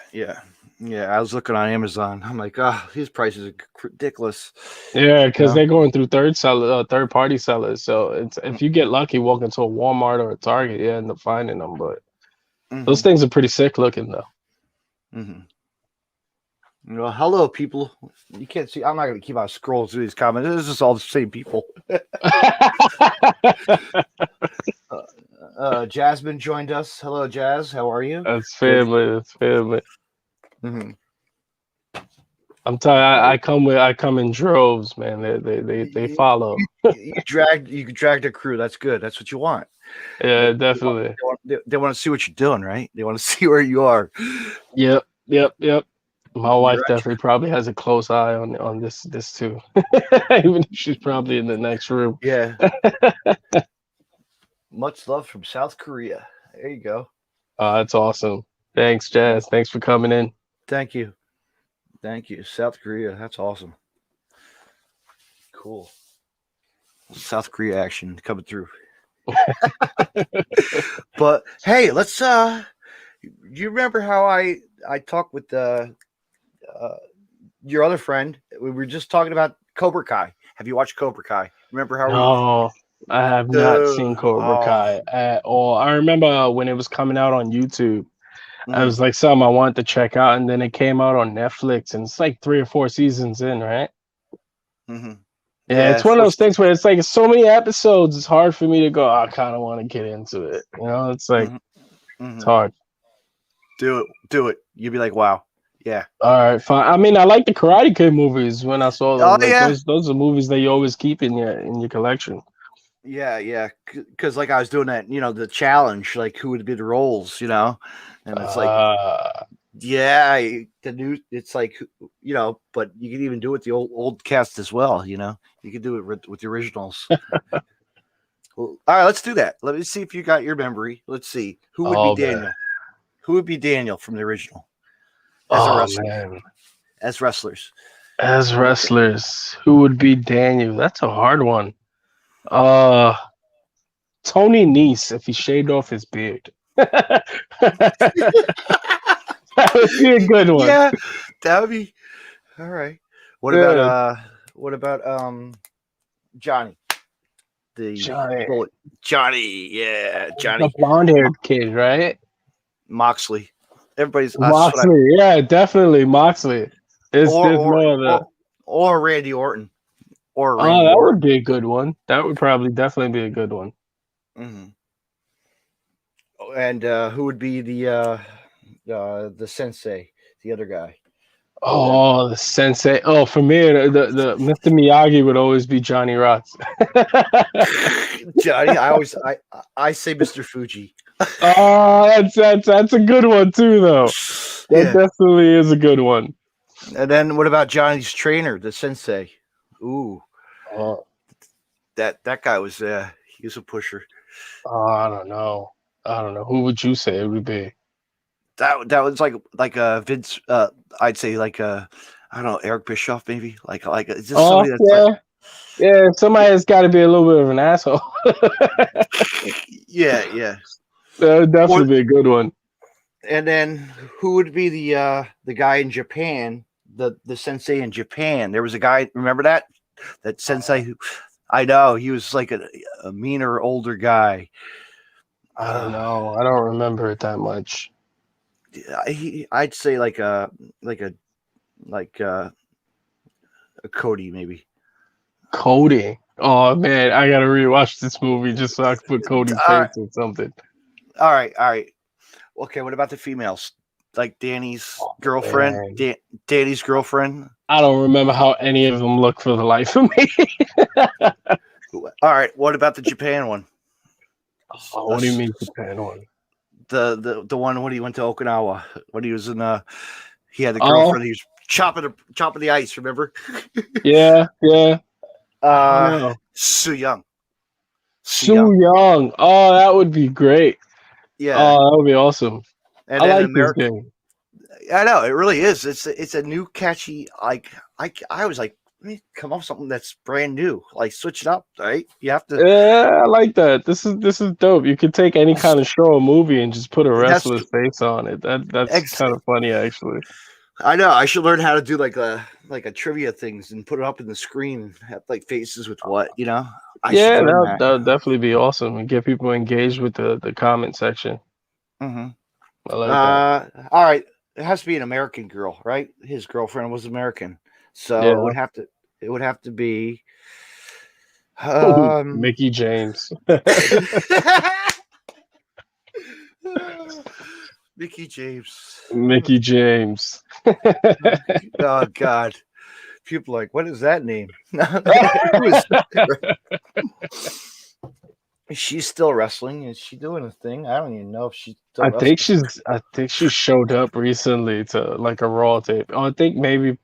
[SPEAKER 2] I was looking on Amazon. I'm like, these prices are ridiculous.
[SPEAKER 3] Yeah, because they're going through third party sellers. So it's if you get lucky, walk into a Walmart or a Target, you end up finding them. But those things are pretty sick looking, though.
[SPEAKER 2] Well, hello, people. You can't see. I'm not going to keep on scrolling through these comments. This is all the same people. Jasmine joined us. Hello, Jazz. How are you?
[SPEAKER 3] That's family. That's family. I'm telling you, I come in droves, man. They follow.
[SPEAKER 2] You dragged a crew. That's good. That's what you want.
[SPEAKER 3] Yeah, definitely.
[SPEAKER 2] They want to see what you're doing, right? They want to see where you are.
[SPEAKER 3] Yep. My wife definitely probably has a close eye on this too. Even if she's probably in the next room.
[SPEAKER 2] Yeah. Much love from South Korea. There you go.
[SPEAKER 3] That's awesome. Thanks, Jazz. Thanks for coming in.
[SPEAKER 2] Thank you. South Korea. That's awesome. Cool. South Korea action coming through. But hey, let's you remember how I talked with your other friend? We were just talking about Cobra Kai. Have you watched Cobra Kai? Remember how
[SPEAKER 3] No, I have not seen Cobra Kai at all. I remember when it was coming out on YouTube. I was like something I wanted to check out, and then it came out on Netflix, and it's like 3 or 4 seasons in, right? Yeah, it's one of those things where it's like so many episodes. It's hard for me to go. I kind of want to get into it. It's like it's hard.
[SPEAKER 2] Do it. You'd be like, wow, yeah.
[SPEAKER 3] All right, fine. I mean, I like the Karate Kid movies. When I saw them, those are movies that you always keep in your collection.
[SPEAKER 2] Yeah, because like I was doing that, the challenge, like who would be the roles, and it's like, it's like, but you can even do it with the old cast as well, you can do it with the originals. Well, all right, let's do that. Let me see if you got your memory. Let's see who would be Daniel. Man. Who would be Daniel from the original? As a wrestler. Man. As wrestlers.
[SPEAKER 3] As wrestlers, who would be Daniel? That's a hard one. Tony Nese if he shaved off his beard. That would be a good one.
[SPEAKER 2] Yeah, that would be all right. What about Johnny? Johnny, yeah, Johnny.
[SPEAKER 3] The blonde-haired kid, right?
[SPEAKER 2] Moxley. Everybody's
[SPEAKER 3] Moxley. Yeah, definitely Moxley.
[SPEAKER 2] Or Randy Orton.
[SPEAKER 3] That would be a good one. That would probably definitely be a good one.
[SPEAKER 2] And who would be the sensei, the other guy?
[SPEAKER 3] Oh, the sensei. Oh, for me, the Mr. Miyagi would always be Johnny Rots.
[SPEAKER 2] Johnny, I say Mr. Fuji.
[SPEAKER 3] Oh, that's a good one too, though. That definitely is a good one.
[SPEAKER 2] And then what about Johnny's trainer, the sensei? Ooh. That guy was he was a pusher.
[SPEAKER 3] I don't know. Who would you say it would be?
[SPEAKER 2] That was like a Vince. I'd say like I don't know, Eric Bischoff maybe. Like it's just somebody that's
[SPEAKER 3] somebody that's got to be a little bit of an asshole.
[SPEAKER 2] yeah.
[SPEAKER 3] That would definitely be a good one.
[SPEAKER 2] And then who would be the guy in Japan? The sensei in Japan. There was a guy. Remember that sensei who. I know he was like a meaner, older guy.
[SPEAKER 3] I don't know. I don't remember it that much.
[SPEAKER 2] I'd say like a Cody maybe.
[SPEAKER 3] Cody. Oh man, I gotta rewatch this movie just so I can put Cody's face in something.
[SPEAKER 2] All right. Okay, what about the females? Like Danny's
[SPEAKER 3] Oh,
[SPEAKER 2] girlfriend,
[SPEAKER 3] man.
[SPEAKER 2] Danny's girlfriend.
[SPEAKER 3] I don't remember how any of them look for the life of me.
[SPEAKER 2] All right, what about the Japan one?
[SPEAKER 3] Oh, what do you mean Japan one?
[SPEAKER 2] The one when he went to Okinawa when he was in he had a
[SPEAKER 3] Oh,
[SPEAKER 2] girlfriend. He was chopping the ice. Remember?
[SPEAKER 3] yeah. I don't know.
[SPEAKER 2] Su Young.
[SPEAKER 3] Su Young. Oh, that would be great.
[SPEAKER 2] Yeah,
[SPEAKER 3] Oh, that would be awesome.
[SPEAKER 2] and
[SPEAKER 3] I
[SPEAKER 2] then
[SPEAKER 3] like this
[SPEAKER 2] America.
[SPEAKER 3] game.
[SPEAKER 2] I know it really is. It's a new catchy. Like I was like, let me come up with something that's brand new. Like switch it up, right? You have to.
[SPEAKER 3] Yeah, I like that. This is dope. You could take any kind of show or movie and just put a
[SPEAKER 2] That's
[SPEAKER 3] wrestler's face on it. That's
[SPEAKER 2] ex-
[SPEAKER 3] kind of funny, actually.
[SPEAKER 2] I know. I should learn how to do like a trivia things and put it up in the screen and have like faces with what you know. I should
[SPEAKER 3] Yeah,
[SPEAKER 2] learn
[SPEAKER 3] that
[SPEAKER 2] that.
[SPEAKER 3] that'd definitely be awesome and get people engaged with the comment section.
[SPEAKER 2] Hmm.
[SPEAKER 3] I like that.
[SPEAKER 2] All right. It has to be an American girl, right? His girlfriend was American, so
[SPEAKER 3] Yeah.
[SPEAKER 2] it would have to be um
[SPEAKER 3] Mickey James.
[SPEAKER 2] Mickey James.
[SPEAKER 3] Mickey James.
[SPEAKER 2] Oh God. People are like, what is that name? Who is that? She's still wrestling. Is she doing a thing? I don't even know if she's still
[SPEAKER 3] I
[SPEAKER 2] wrestling.
[SPEAKER 3] think she showed up recently to like a Raw tape. Oh, I think maybe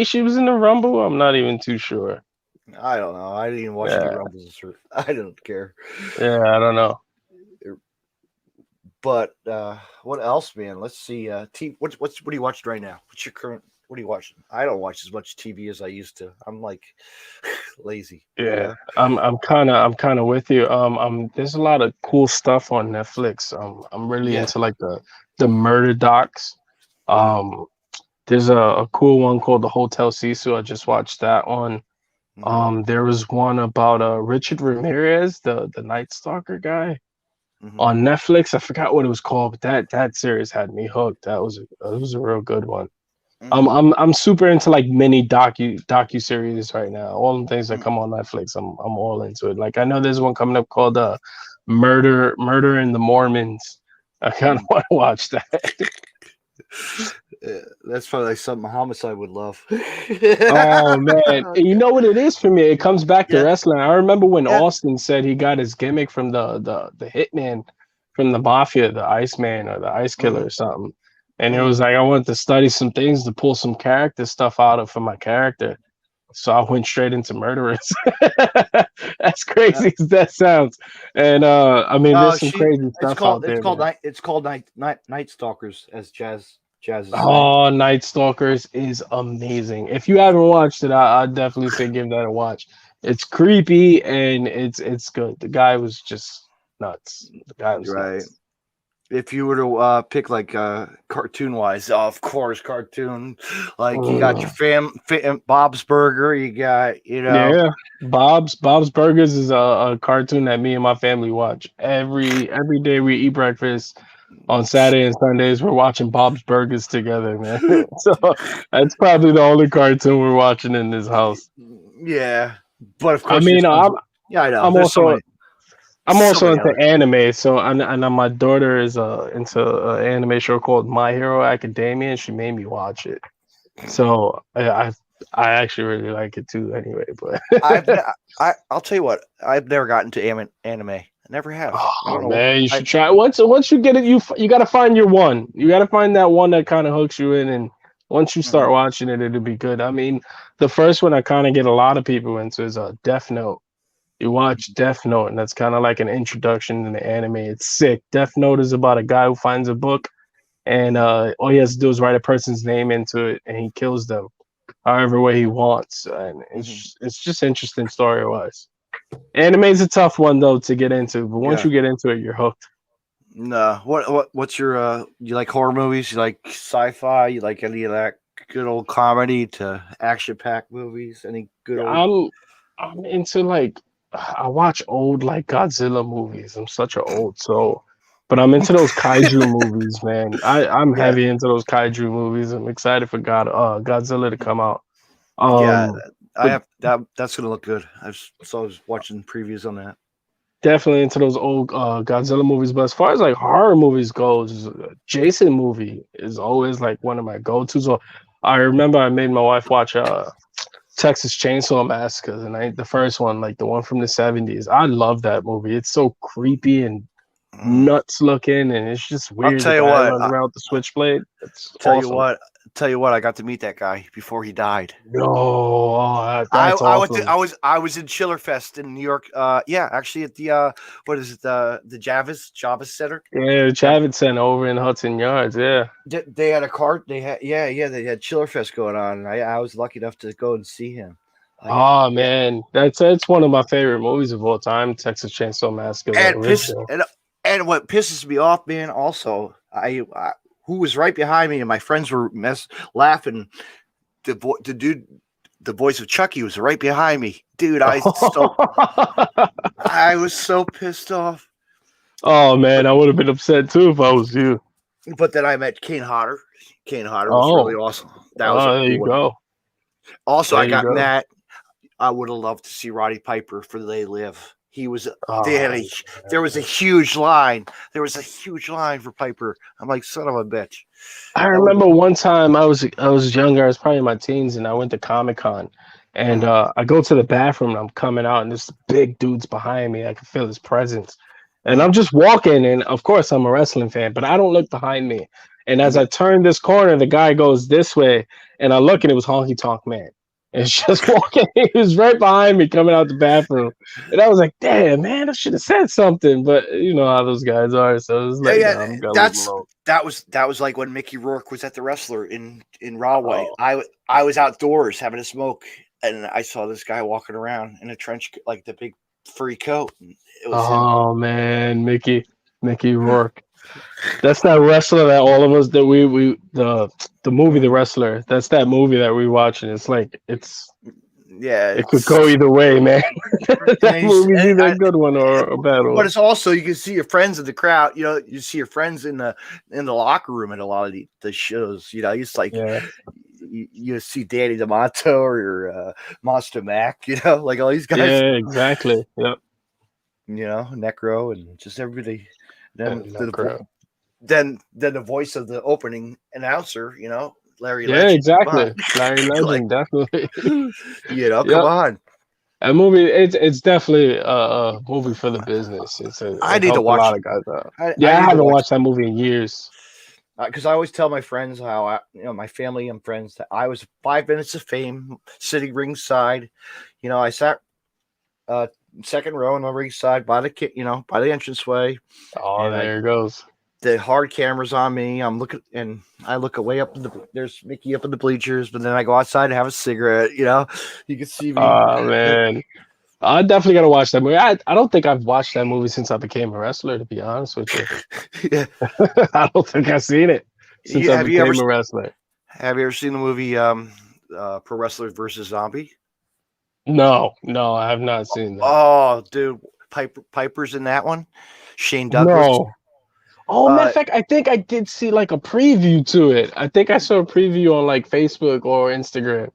[SPEAKER 3] she was in the Rumble. I'm not even too sure.
[SPEAKER 2] I don't know. I didn't even watch any
[SPEAKER 3] Yeah.
[SPEAKER 2] Rumbles. I don't care.
[SPEAKER 3] Yeah, I don't know.
[SPEAKER 2] But what else, man? Let's see. What are you watching right now? What's your current? What are you watching? I don't watch as much TV as I used to. I'm like lazy.
[SPEAKER 3] Yeah, I'm kind of with you. There's a lot of cool stuff on Netflix. I'm really
[SPEAKER 2] Yeah.
[SPEAKER 3] into like the murder docs. Um, there's a cool one called The Hotel Sisu. I just watched that one. There was one about Richard Ramirez, the Night Stalker guy on Netflix. I forgot what it was called, but that series had me hooked. That was a real good one. I'm super into like mini docu series right now. All the things that come on Netflix, I'm all into it. Like I know there's one coming up called Murder in the Mormons. I kind of want to watch that.
[SPEAKER 2] That's probably like something Homicide would love.
[SPEAKER 3] Oh man, and you know what it is for me? It comes back to
[SPEAKER 2] Yeah.
[SPEAKER 3] wrestling. I remember when
[SPEAKER 2] Yeah.
[SPEAKER 3] Austin said he got his gimmick from the hitman from the mafia, the Iceman or the Ice Killer or something. And it was like I wanted to study some things to pull some character stuff out of for my character. So I went straight into murderers. As crazy as that sounds. And I mean there's some crazy stuff out there, man.
[SPEAKER 2] It's called Night Stalkers as Jazz is saying.
[SPEAKER 3] Oh, Night Stalkers is amazing. If you haven't watched it, I'd definitely say give that a watch. It's creepy and it's good. The guy was just nuts. The guy was
[SPEAKER 2] Right.
[SPEAKER 3] nuts.
[SPEAKER 2] If you were to pick like cartoon wise, of course, cartoon. Like you got your Bob's Burger, you got
[SPEAKER 3] Yeah, Bob's Burgers is a cartoon that me and my family watch every day. We eat breakfast on Saturday and Sundays. We're watching Bob's Burgers together, man. So that's probably the only cartoon we're watching in this house.
[SPEAKER 2] Yeah, but of
[SPEAKER 3] I
[SPEAKER 2] course,
[SPEAKER 3] mean, I'm
[SPEAKER 2] I know.
[SPEAKER 3] I'm
[SPEAKER 2] There's
[SPEAKER 3] also I'm
[SPEAKER 2] so
[SPEAKER 3] also
[SPEAKER 2] many
[SPEAKER 3] into
[SPEAKER 2] other.
[SPEAKER 3] anime. So and my daughter is into an anime show called My Hero Academia, and she made me watch it. So I actually really like it too. Anyway, but
[SPEAKER 2] I'll tell you what, I've never gotten to anime. I never have. I
[SPEAKER 3] oh
[SPEAKER 2] don't know.
[SPEAKER 3] man, you should try. Once you get it, you got to find your one. You got to find that one that kind of hooks you in, and once you start watching it, it'll be good. I mean, the first one I kind of get a lot of people into is Death Note. You watch Death Note, and that's kind of like an introduction to the anime. It's sick. Death Note is about a guy who finds a book, and all he has to do is write a person's name into it, and he kills them however way he wants. And it's just interesting story wise. Anime is a tough one though to get into, but once you get into it, you're hooked.
[SPEAKER 2] No, what's your you like horror movies? You like sci-fi? You like any of that good old comedy to action-packed movies? Any good old?
[SPEAKER 3] I'm into like I watch old like Godzilla movies. I'm such an old soul. But I'm into those kaiju movies, man. I'm heavy into those kaiju movies. I'm excited for Godzilla to come out.
[SPEAKER 2] Yeah, I have that. That's gonna look good. I was watching previews on that.
[SPEAKER 3] definitely into those old Godzilla movies. But as far as like horror movies goes, Jason movie is always like one of my go-tos. So I remember I made my wife watch Texas Chainsaw Massacre, and the first one, like the one from the 70s. I love that movie. It's so creepy and nuts looking, and it's just
[SPEAKER 2] I'll
[SPEAKER 3] weird.
[SPEAKER 2] tell
[SPEAKER 3] The
[SPEAKER 2] you
[SPEAKER 3] guy
[SPEAKER 2] what.
[SPEAKER 3] runs around with the switchblade. It's
[SPEAKER 2] Tell you
[SPEAKER 3] awesome.
[SPEAKER 2] what. Tell you what. I got to meet that guy before he died.
[SPEAKER 3] No, that's
[SPEAKER 2] I
[SPEAKER 3] awesome.
[SPEAKER 2] I was in Schillerfest in New York. Yeah, actually at the what is it, the Javits Center.
[SPEAKER 3] Yeah, Javits Center over in Hudson Yards. Yeah.
[SPEAKER 2] They had a cart. They had they had Schillerfest going on, and I was lucky enough to go and see him.
[SPEAKER 3] Oh man, that's one of my favorite movies of all time. Texas Chainsaw Massacre, the original.
[SPEAKER 2] And what pisses me off, man. Also, I who was right behind me, and my friends were laughing. The dude, the voice of Chucky, was right behind me, dude. I was so pissed off.
[SPEAKER 3] Oh man, I would have been upset too if I was you.
[SPEAKER 2] But then I met Kane Hodder. Kane Hodder was really awesome. That was
[SPEAKER 3] there you go.
[SPEAKER 2] Also, I got mad. I would have loved to see Roddy Piper for They Live. He was. There was a huge line. There was a huge line for Piper. I'm like, son of a bitch.
[SPEAKER 3] I remember one time I was younger. I was probably in my teens, and I went to Comic-Con, and I go to the bathroom, and I'm coming out, and this big dude's behind me. I can feel his presence, and I'm just walking, and of course I'm a wrestling fan, but I don't look behind me. And as I turn this corner, the guy goes this way, and I look, and it was Honky Tonk Man. It's just walking. He was right behind me coming out the bathroom. And I was like, damn, man, I should have said something. But you know how those guys are. So it was like,
[SPEAKER 2] that was like when Mickey Rourke was at the Wrestler in Rahway. I was outdoors having a smoke, and I saw this guy walking around in a trench, like the big furry coat. It was
[SPEAKER 3] man, Mickey Rourke. That's that wrestler that all of us that the movie The Wrestler. That's that movie that we watch, and it's like it could go either way, man. That movie's either a good one or a bad one.
[SPEAKER 2] But it's also, you can see your friends in the crowd. You know, you see your friends in the locker room at a lot of the shows. You know, it's like you see Danny D'Amato or Monster Mac. You know, like all these guys.
[SPEAKER 3] Yeah, exactly. Yep.
[SPEAKER 2] You know, Necro and just everybody. Then the voice of the opening announcer, you know, Larry Legend.
[SPEAKER 3] Yeah, exactly. Larry Legend, definitely.
[SPEAKER 2] You know, come on.
[SPEAKER 3] That movie, it's definitely a movie for the business.
[SPEAKER 2] I need to watch
[SPEAKER 3] a lot of guys out. I haven't watched that movie in years.
[SPEAKER 2] Because I always tell my friends how my family and friends that I was 5 minutes of fame sitting ringside. You know, I sat second row on the ringside by the entranceway.
[SPEAKER 3] Oh, there it goes.
[SPEAKER 2] The hard camera's on me. I'm looking, and I look way up. There's Mickey up in the bleachers, but then I go outside and have a cigarette. You know, you can see me.
[SPEAKER 3] Oh man, I definitely gotta watch that movie. I don't think I've watched that movie since I became a wrestler. To be honest with you,
[SPEAKER 2] yeah,
[SPEAKER 3] I don't think I've seen it since I became a wrestler.
[SPEAKER 2] Have you ever seen the movie Pro Wrestler versus Zombie?
[SPEAKER 3] No, I have not seen that.
[SPEAKER 2] Oh, dude, Piper's in that one. Shane Douglas.
[SPEAKER 3] No. Oh, matter of fact, I think I did see like a preview to it. I think I saw a preview on like Facebook or Instagram.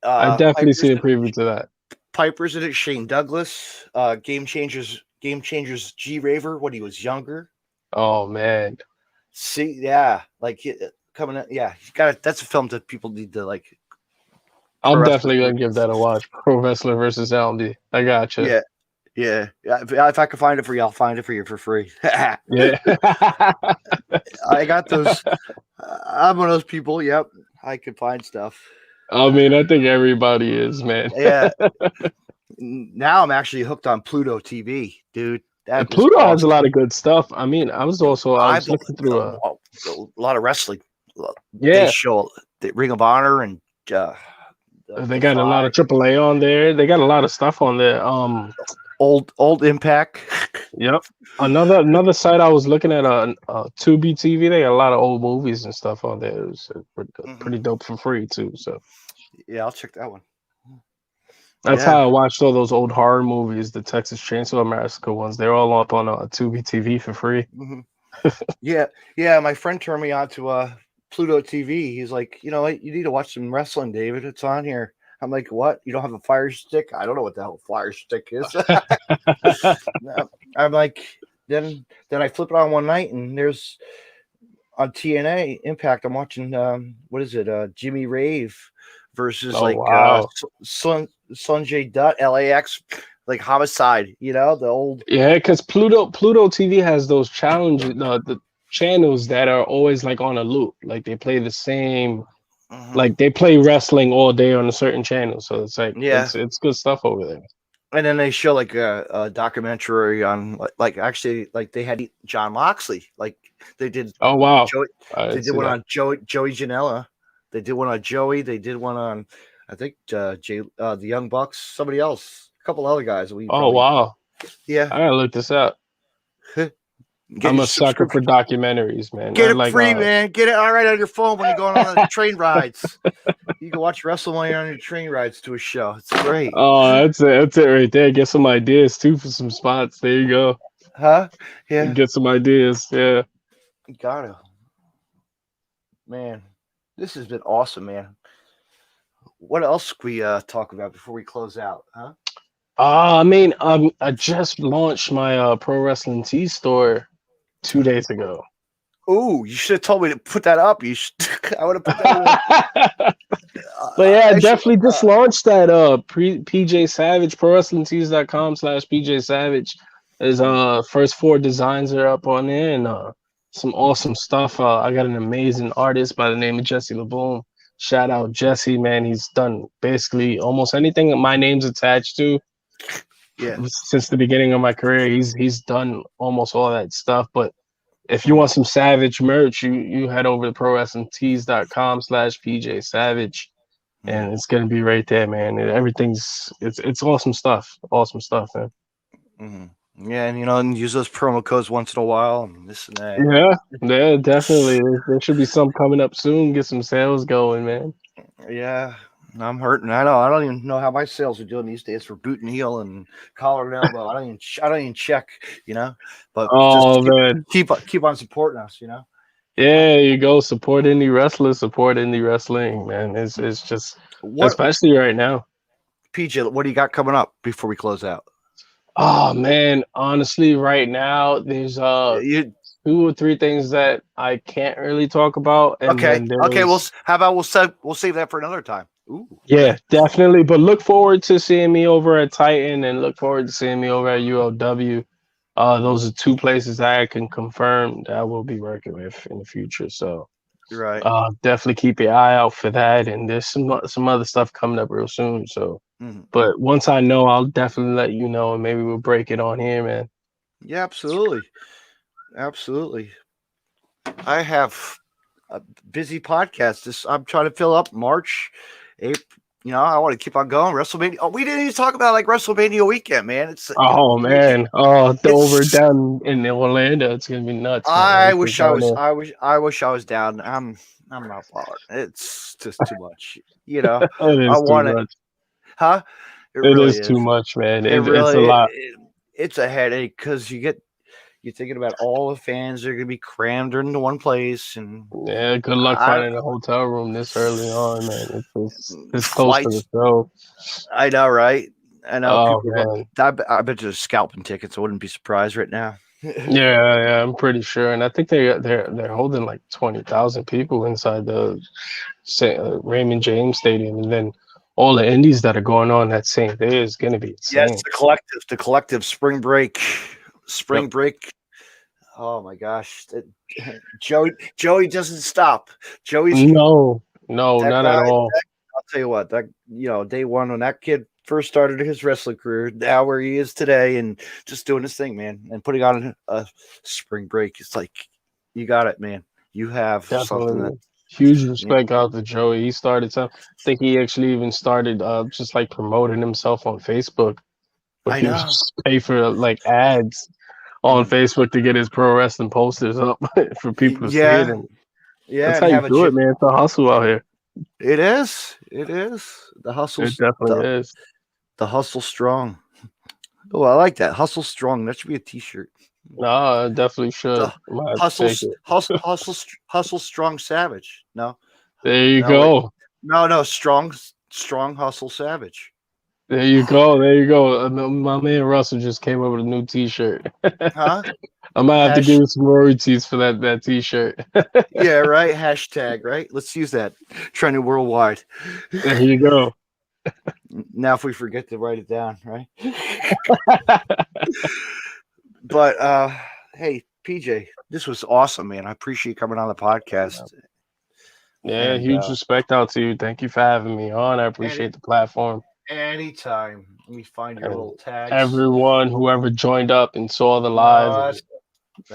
[SPEAKER 3] I definitely seen a preview to that.
[SPEAKER 2] Piper's in it. Shane Douglas. Game Changers. G Raver when he was younger.
[SPEAKER 3] Oh man.
[SPEAKER 2] See, yeah, like coming up. Yeah, you got it. That's a film that people need to like.
[SPEAKER 3] I'm definitely gonna give that a watch. Pro Wrestler versus LD. I gotcha.
[SPEAKER 2] Yeah. Yeah, if I can find it for you, I'll find it for you for free.
[SPEAKER 3] Yeah,
[SPEAKER 2] I got those. I'm one of those people. Yep, I can find stuff.
[SPEAKER 3] I mean, I think everybody is, man.
[SPEAKER 2] Yeah. Now I'm actually hooked on Pluto TV, dude.
[SPEAKER 3] Pluto has a lot of good stuff. I mean, I was looking through
[SPEAKER 2] a lot of wrestling.
[SPEAKER 3] Yeah,
[SPEAKER 2] they show the Ring of Honor and.
[SPEAKER 3] They got a lot of AAA on there. They got a lot of stuff on there.
[SPEAKER 2] Old Impact.
[SPEAKER 3] Yep. Another site I was looking at, Tubi TV. They got a lot of old movies and stuff on there. It was pretty dope for free too. So
[SPEAKER 2] yeah, I'll check that one.
[SPEAKER 3] That's how I watched all those old horror movies, the Texas Chainsaw Massacre ones. They're all up on Tubi TV for free.
[SPEAKER 2] Mm-hmm. yeah. My friend turned me on to Pluto TV. He's like, you know what? You need to watch some wrestling, David. It's on here. I'm like, what? You don't have a fire stick? I don't know what the hell a fire stick is. I'm like, then I flip it on one night and there's on TNA Impact. I'm watching what is it? Jimmy Rave versus
[SPEAKER 3] Oh wow.
[SPEAKER 2] Sanjay Dutt, LAX, like Homicide. You know the old.
[SPEAKER 3] Yeah, because Pluto TV has those challenges, the channels that are always like on a loop. Like they play the same, like they play wrestling all day on a certain channel. So it's like
[SPEAKER 2] Yeah,
[SPEAKER 3] it's good stuff over there.
[SPEAKER 2] and then they show like a documentary on like actually like they had John Moxley, like they did
[SPEAKER 3] Oh wow.
[SPEAKER 2] Joey.
[SPEAKER 3] I
[SPEAKER 2] They
[SPEAKER 3] didn't
[SPEAKER 2] did
[SPEAKER 3] see
[SPEAKER 2] one
[SPEAKER 3] that.
[SPEAKER 2] on Joey Janela. They did one on Joey. They did one on I think the Young Bucks. Somebody else, a couple other guys. We
[SPEAKER 3] Oh
[SPEAKER 2] probably
[SPEAKER 3] wow.
[SPEAKER 2] yeah.
[SPEAKER 3] I gotta look this up.
[SPEAKER 2] Get
[SPEAKER 3] I'm
[SPEAKER 2] your
[SPEAKER 3] a sucker for
[SPEAKER 2] subscription.
[SPEAKER 3] documentaries, man. I
[SPEAKER 2] Get it
[SPEAKER 3] like
[SPEAKER 2] free, man. Get it all right on your phone when you're going on the train rides. You can watch WrestleMania on your train rides to a show. It's great.
[SPEAKER 3] Oh, that's it. That's it right there. Get some ideas too for some spots. There you go.
[SPEAKER 2] Huh? Yeah.
[SPEAKER 3] Get some ideas. Yeah.
[SPEAKER 2] You gotta. Man, this has been awesome, man. What else can we talk about before we close out? Huh?
[SPEAKER 3] I mean, I just launched my pro wrestling tee store 2 days ago.
[SPEAKER 2] Oh, you should have told me to put that up. You should. I would have put that.
[SPEAKER 3] But yeah,
[SPEAKER 2] I should,
[SPEAKER 3] definitely just launched that PJ Savage ProWrestlingTees.com/PJ Savage. Is first 4 designs are up on there and some awesome stuff. I got an amazing artist by the name of Jesse LeBoom. Shout out Jesse, man. He's done basically almost anything that my name's attached to
[SPEAKER 2] yeah.
[SPEAKER 3] since the beginning of my career. He's done almost all that stuff. But if you want some Savage merch, you head over to ProWrestlingTees.com/PJ Savage. And it's gonna be right there, man. And everything's it's awesome stuff. Awesome stuff, man.
[SPEAKER 2] Mm-hmm. Yeah, and and use those promo codes once in a while and this and that.
[SPEAKER 3] Yeah, definitely. There should be some coming up soon. Get some sales going, man.
[SPEAKER 2] Yeah, I'm hurting. I know. I don't even know how my sales are doing these days for boot and heel and collar and elbow. I don't even check. But just
[SPEAKER 3] Oh man.
[SPEAKER 2] keep on supporting us.
[SPEAKER 3] Yeah, there you go. Support indie wrestlers, support indie wrestling, man. It's just
[SPEAKER 2] What
[SPEAKER 3] especially right now.
[SPEAKER 2] PJ? What do you got coming up before we close out?
[SPEAKER 3] Oh man, honestly, right now there's
[SPEAKER 2] You
[SPEAKER 3] 2 or 3 things that I can't really talk about, and
[SPEAKER 2] okay?
[SPEAKER 3] then
[SPEAKER 2] Okay.
[SPEAKER 3] there's
[SPEAKER 2] How about we'll save that for another time. Ooh.
[SPEAKER 3] yeah, definitely. But look forward to seeing me over at Titan, and look forward to seeing me over at ULW. Those are 2 places I can confirm that I will be working with in the future. So
[SPEAKER 2] You're right.
[SPEAKER 3] definitely keep your eye out for that. And there's some other stuff coming up real soon. So, but once I know, I'll definitely let you know, and maybe we'll break it on here, man.
[SPEAKER 2] Yeah, absolutely. I have a busy podcast. I'm trying to fill up March, April. I want to keep on going. WrestleMania. Oh, we didn't even talk about like WrestleMania weekend, man.
[SPEAKER 3] Man. Over down in Orlando, it's gonna be nuts.
[SPEAKER 2] I
[SPEAKER 3] Man.
[SPEAKER 2] wish I was. I wish I was down. I'm not bothered. It's just too much.
[SPEAKER 3] It
[SPEAKER 2] I
[SPEAKER 3] is too
[SPEAKER 2] want it.
[SPEAKER 3] much.
[SPEAKER 2] Huh? It
[SPEAKER 3] It
[SPEAKER 2] really
[SPEAKER 3] is too much, man.
[SPEAKER 2] It
[SPEAKER 3] It's a
[SPEAKER 2] really.
[SPEAKER 3] lot.
[SPEAKER 2] It's a headache because you're thinking about all the fans that are going to be crammed into one place, and
[SPEAKER 3] Yeah, good luck finding a hotel room this early on, man. It's this close to the
[SPEAKER 2] flights.
[SPEAKER 3] show.
[SPEAKER 2] I know, right? I know.
[SPEAKER 3] Oh
[SPEAKER 2] People.
[SPEAKER 3] man.
[SPEAKER 2] I bet there's scalping tickets. I wouldn't be surprised right now.
[SPEAKER 3] Yeah, I'm pretty sure, and I think they're holding like 20,000 people inside the Raymond James Stadium, and then all the indies that are going on that same day is going to be
[SPEAKER 2] Yes,
[SPEAKER 3] insane.
[SPEAKER 2] the collective spring break. Oh my gosh, Joey doesn't stop. Joey's
[SPEAKER 3] No,
[SPEAKER 2] that
[SPEAKER 3] not
[SPEAKER 2] guy.
[SPEAKER 3] at all.
[SPEAKER 2] I'll tell you what, day one when that kid first started his wrestling career, now where he is today, and just doing his thing, man, and putting on a spring break. It's like you got it, man. You have something that.
[SPEAKER 3] Definitely. Huge respect out to Joey. He started some. I think he actually even started just like promoting himself on Facebook. But
[SPEAKER 2] I
[SPEAKER 3] he would
[SPEAKER 2] know.
[SPEAKER 3] just pay for like ads on Facebook to get his pro wrestling posters up for people to see it. And
[SPEAKER 2] Yeah,
[SPEAKER 3] that's
[SPEAKER 2] and
[SPEAKER 3] how you
[SPEAKER 2] have a
[SPEAKER 3] do it, man. It's a hustle out here.
[SPEAKER 2] It is. The hustle.
[SPEAKER 3] It definitely is.
[SPEAKER 2] The hustle strong. Oh, I like that. Hustle strong. That should be a T-shirt.
[SPEAKER 3] No, I definitely should.
[SPEAKER 2] Hustle strong savage. No.
[SPEAKER 3] There you
[SPEAKER 2] No,
[SPEAKER 3] go.
[SPEAKER 2] no, strong Strong Hustle Savage.
[SPEAKER 3] There you go. There you go. My man Russell just came up with a new T-shirt.
[SPEAKER 2] Huh?
[SPEAKER 3] I might have to give you some royalties for that T-shirt.
[SPEAKER 2] Yeah, right. Hashtag, right? Let's use that. Trending worldwide.
[SPEAKER 3] There you go.
[SPEAKER 2] Now, if we forget to write it down, right? But hey, PJ, this was awesome, man. I appreciate you coming on the podcast.
[SPEAKER 3] Yeah,
[SPEAKER 2] And,
[SPEAKER 3] huge respect out to you. Thank you for having me on. I appreciate the platform.
[SPEAKER 2] Anytime. Let me find your little tags.
[SPEAKER 3] Everyone, whoever joined up and saw the live and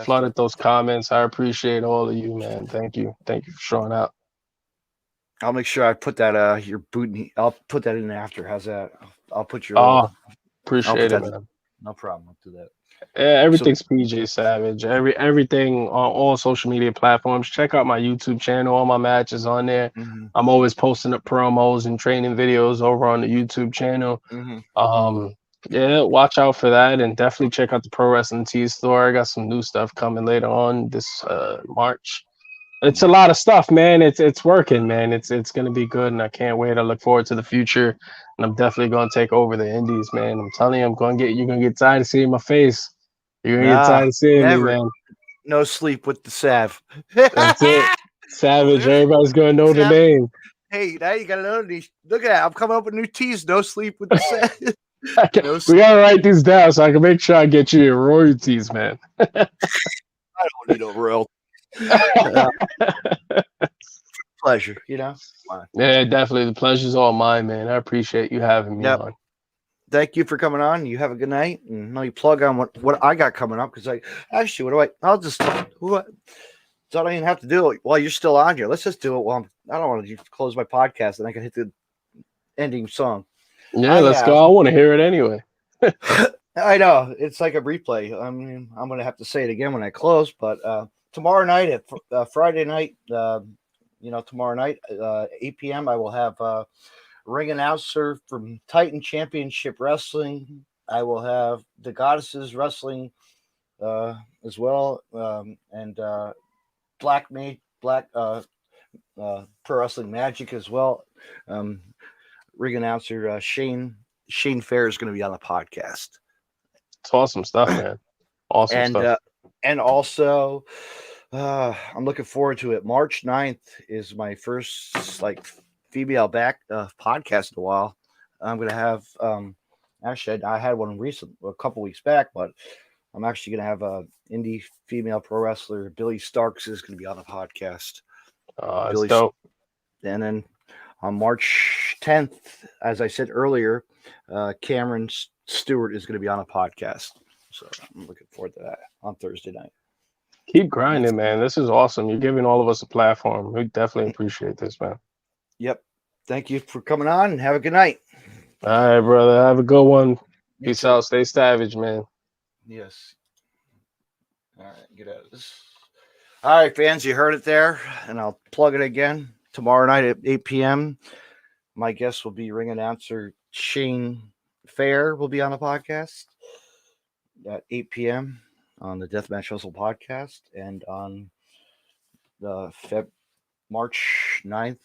[SPEAKER 3] flooded those comments, I appreciate all of you, man. Thank you. Thank you for showing up.
[SPEAKER 2] I'll make sure I put that your boot. I'll put that in after. How's that? I'll put your.
[SPEAKER 3] Appreciate it, man.
[SPEAKER 2] No problem. I'll do that.
[SPEAKER 3] Everything's PJ Savage. Everything on all social media platforms. Check out my YouTube channel. All my matches on there.
[SPEAKER 2] Mm-hmm.
[SPEAKER 3] I'm always posting up promos and training videos over on the YouTube channel.
[SPEAKER 2] Mm-hmm.
[SPEAKER 3] Yeah, watch out for that, and definitely check out the Pro Wrestling Tee store. I got some new stuff coming later on this March. It's a lot of stuff, man. It's working, man. It's gonna be good, and I can't wait. I look forward to the future, and I'm definitely gonna take over the Indies, man. I'm telling you, you're gonna get tired of seeing my face. You're gonna get tired of seeing me, man.
[SPEAKER 2] No sleep with the Sav.
[SPEAKER 3] That's it. Savage. Everybody's gonna know the name.
[SPEAKER 2] Hey, now you gotta know these. Look at that. I'm coming up with new teas. No sleep with the Sav.
[SPEAKER 3] We gotta write these down so I can make sure I get you your royalties, man.
[SPEAKER 2] I don't need no royalties. Pleasure, you know.
[SPEAKER 3] Yeah, definitely. The pleasure's all mine, man. I appreciate you having me on.
[SPEAKER 2] Thank you for coming on. You have a good night, and let me plug on what I got coming up because I'll just so I don't even have to do it while you're still on here. Let's just do it while I don't want to close my podcast and I can hit the ending song.
[SPEAKER 3] Yeah, let's go. I want to hear it anyway.
[SPEAKER 2] I know it's like a replay. I mean, I'm gonna have to say it again when I close, but tomorrow night at Friday night, tomorrow night, 8 p.m. I will have ring announcer from Titan Championship Wrestling. I will have the Goddesses Wrestling as well, and Black Pro Wrestling Magic as well. Ring announcer Shane Fair is going to be on the podcast.
[SPEAKER 3] It's awesome stuff, man. Awesome stuff.
[SPEAKER 2] And also, I'm looking forward to it. March 9th is my first female back podcast in a while. I'm going to have actually I had one a couple weeks back, but I'm actually going to have Indy female pro wrestler Billy Starks is going to be on the podcast.
[SPEAKER 3] That's dope.
[SPEAKER 2] And then on March 10th, as I said earlier, Cameron Stewart is going to be on a podcast. So I'm looking forward to that on Thursday night.
[SPEAKER 3] Keep grinding, man. This is awesome. You're giving all of us a platform. We definitely appreciate this, man.
[SPEAKER 2] Yep. Thank you for coming on and have a good night.
[SPEAKER 3] All right, brother. Have a good one. Peace out. Stay savage, man.
[SPEAKER 2] Yes. All right. Get out of this. All right, fans. You heard it there. And I'll plug it again. Tomorrow night at 8 p.m., my guest will be ring announcer Shane Fair will be on the podcast at 8 p.m. on the Deathmatch Hustle podcast, and on the March 9th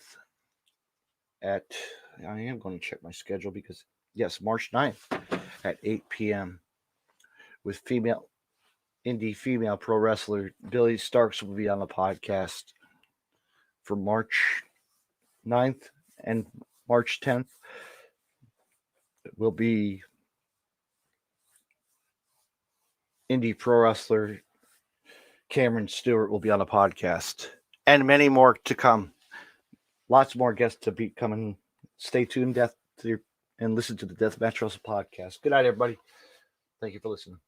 [SPEAKER 2] I am going to check my schedule because, yes, March 9th at 8 p.m. with Indie female pro wrestler Billy Starks will be on the podcast for March 9th, and March 10th will be Indie pro wrestler Cameron Stewart will be on the podcast, and many more to come. Lots more guests to be coming. Stay tuned and listen to the Deathmatch Hustle podcast. Good night, everybody. Thank you for listening.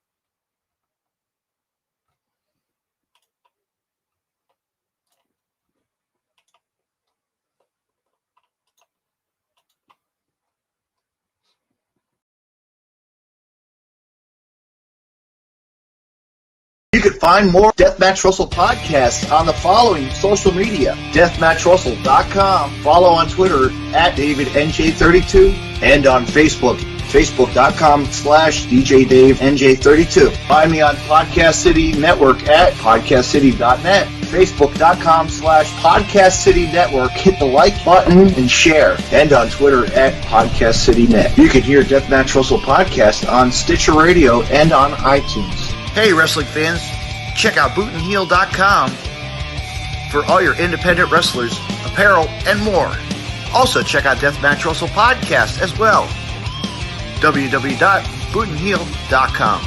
[SPEAKER 5] You can find more Deathmatch Russell podcasts on the following social media: DeathmatchRussell.com, follow on Twitter at DavidNJ32, and on Facebook, Facebook.com/DJDaveNJ32. Find me on Podcast City Network at PodcastCity.net. Facebook.com/Podcast City Network. Hit the like button and share. And on Twitter @Podcast City Net. You can hear Deathmatch Wrestle Podcast on Stitcher Radio and on iTunes.
[SPEAKER 2] Hey, wrestling fans, check out bootandheel.com for all your independent wrestlers, apparel, and more. Also, check out Deathmatch Wrestle Podcast as well. www.bootandheel.com.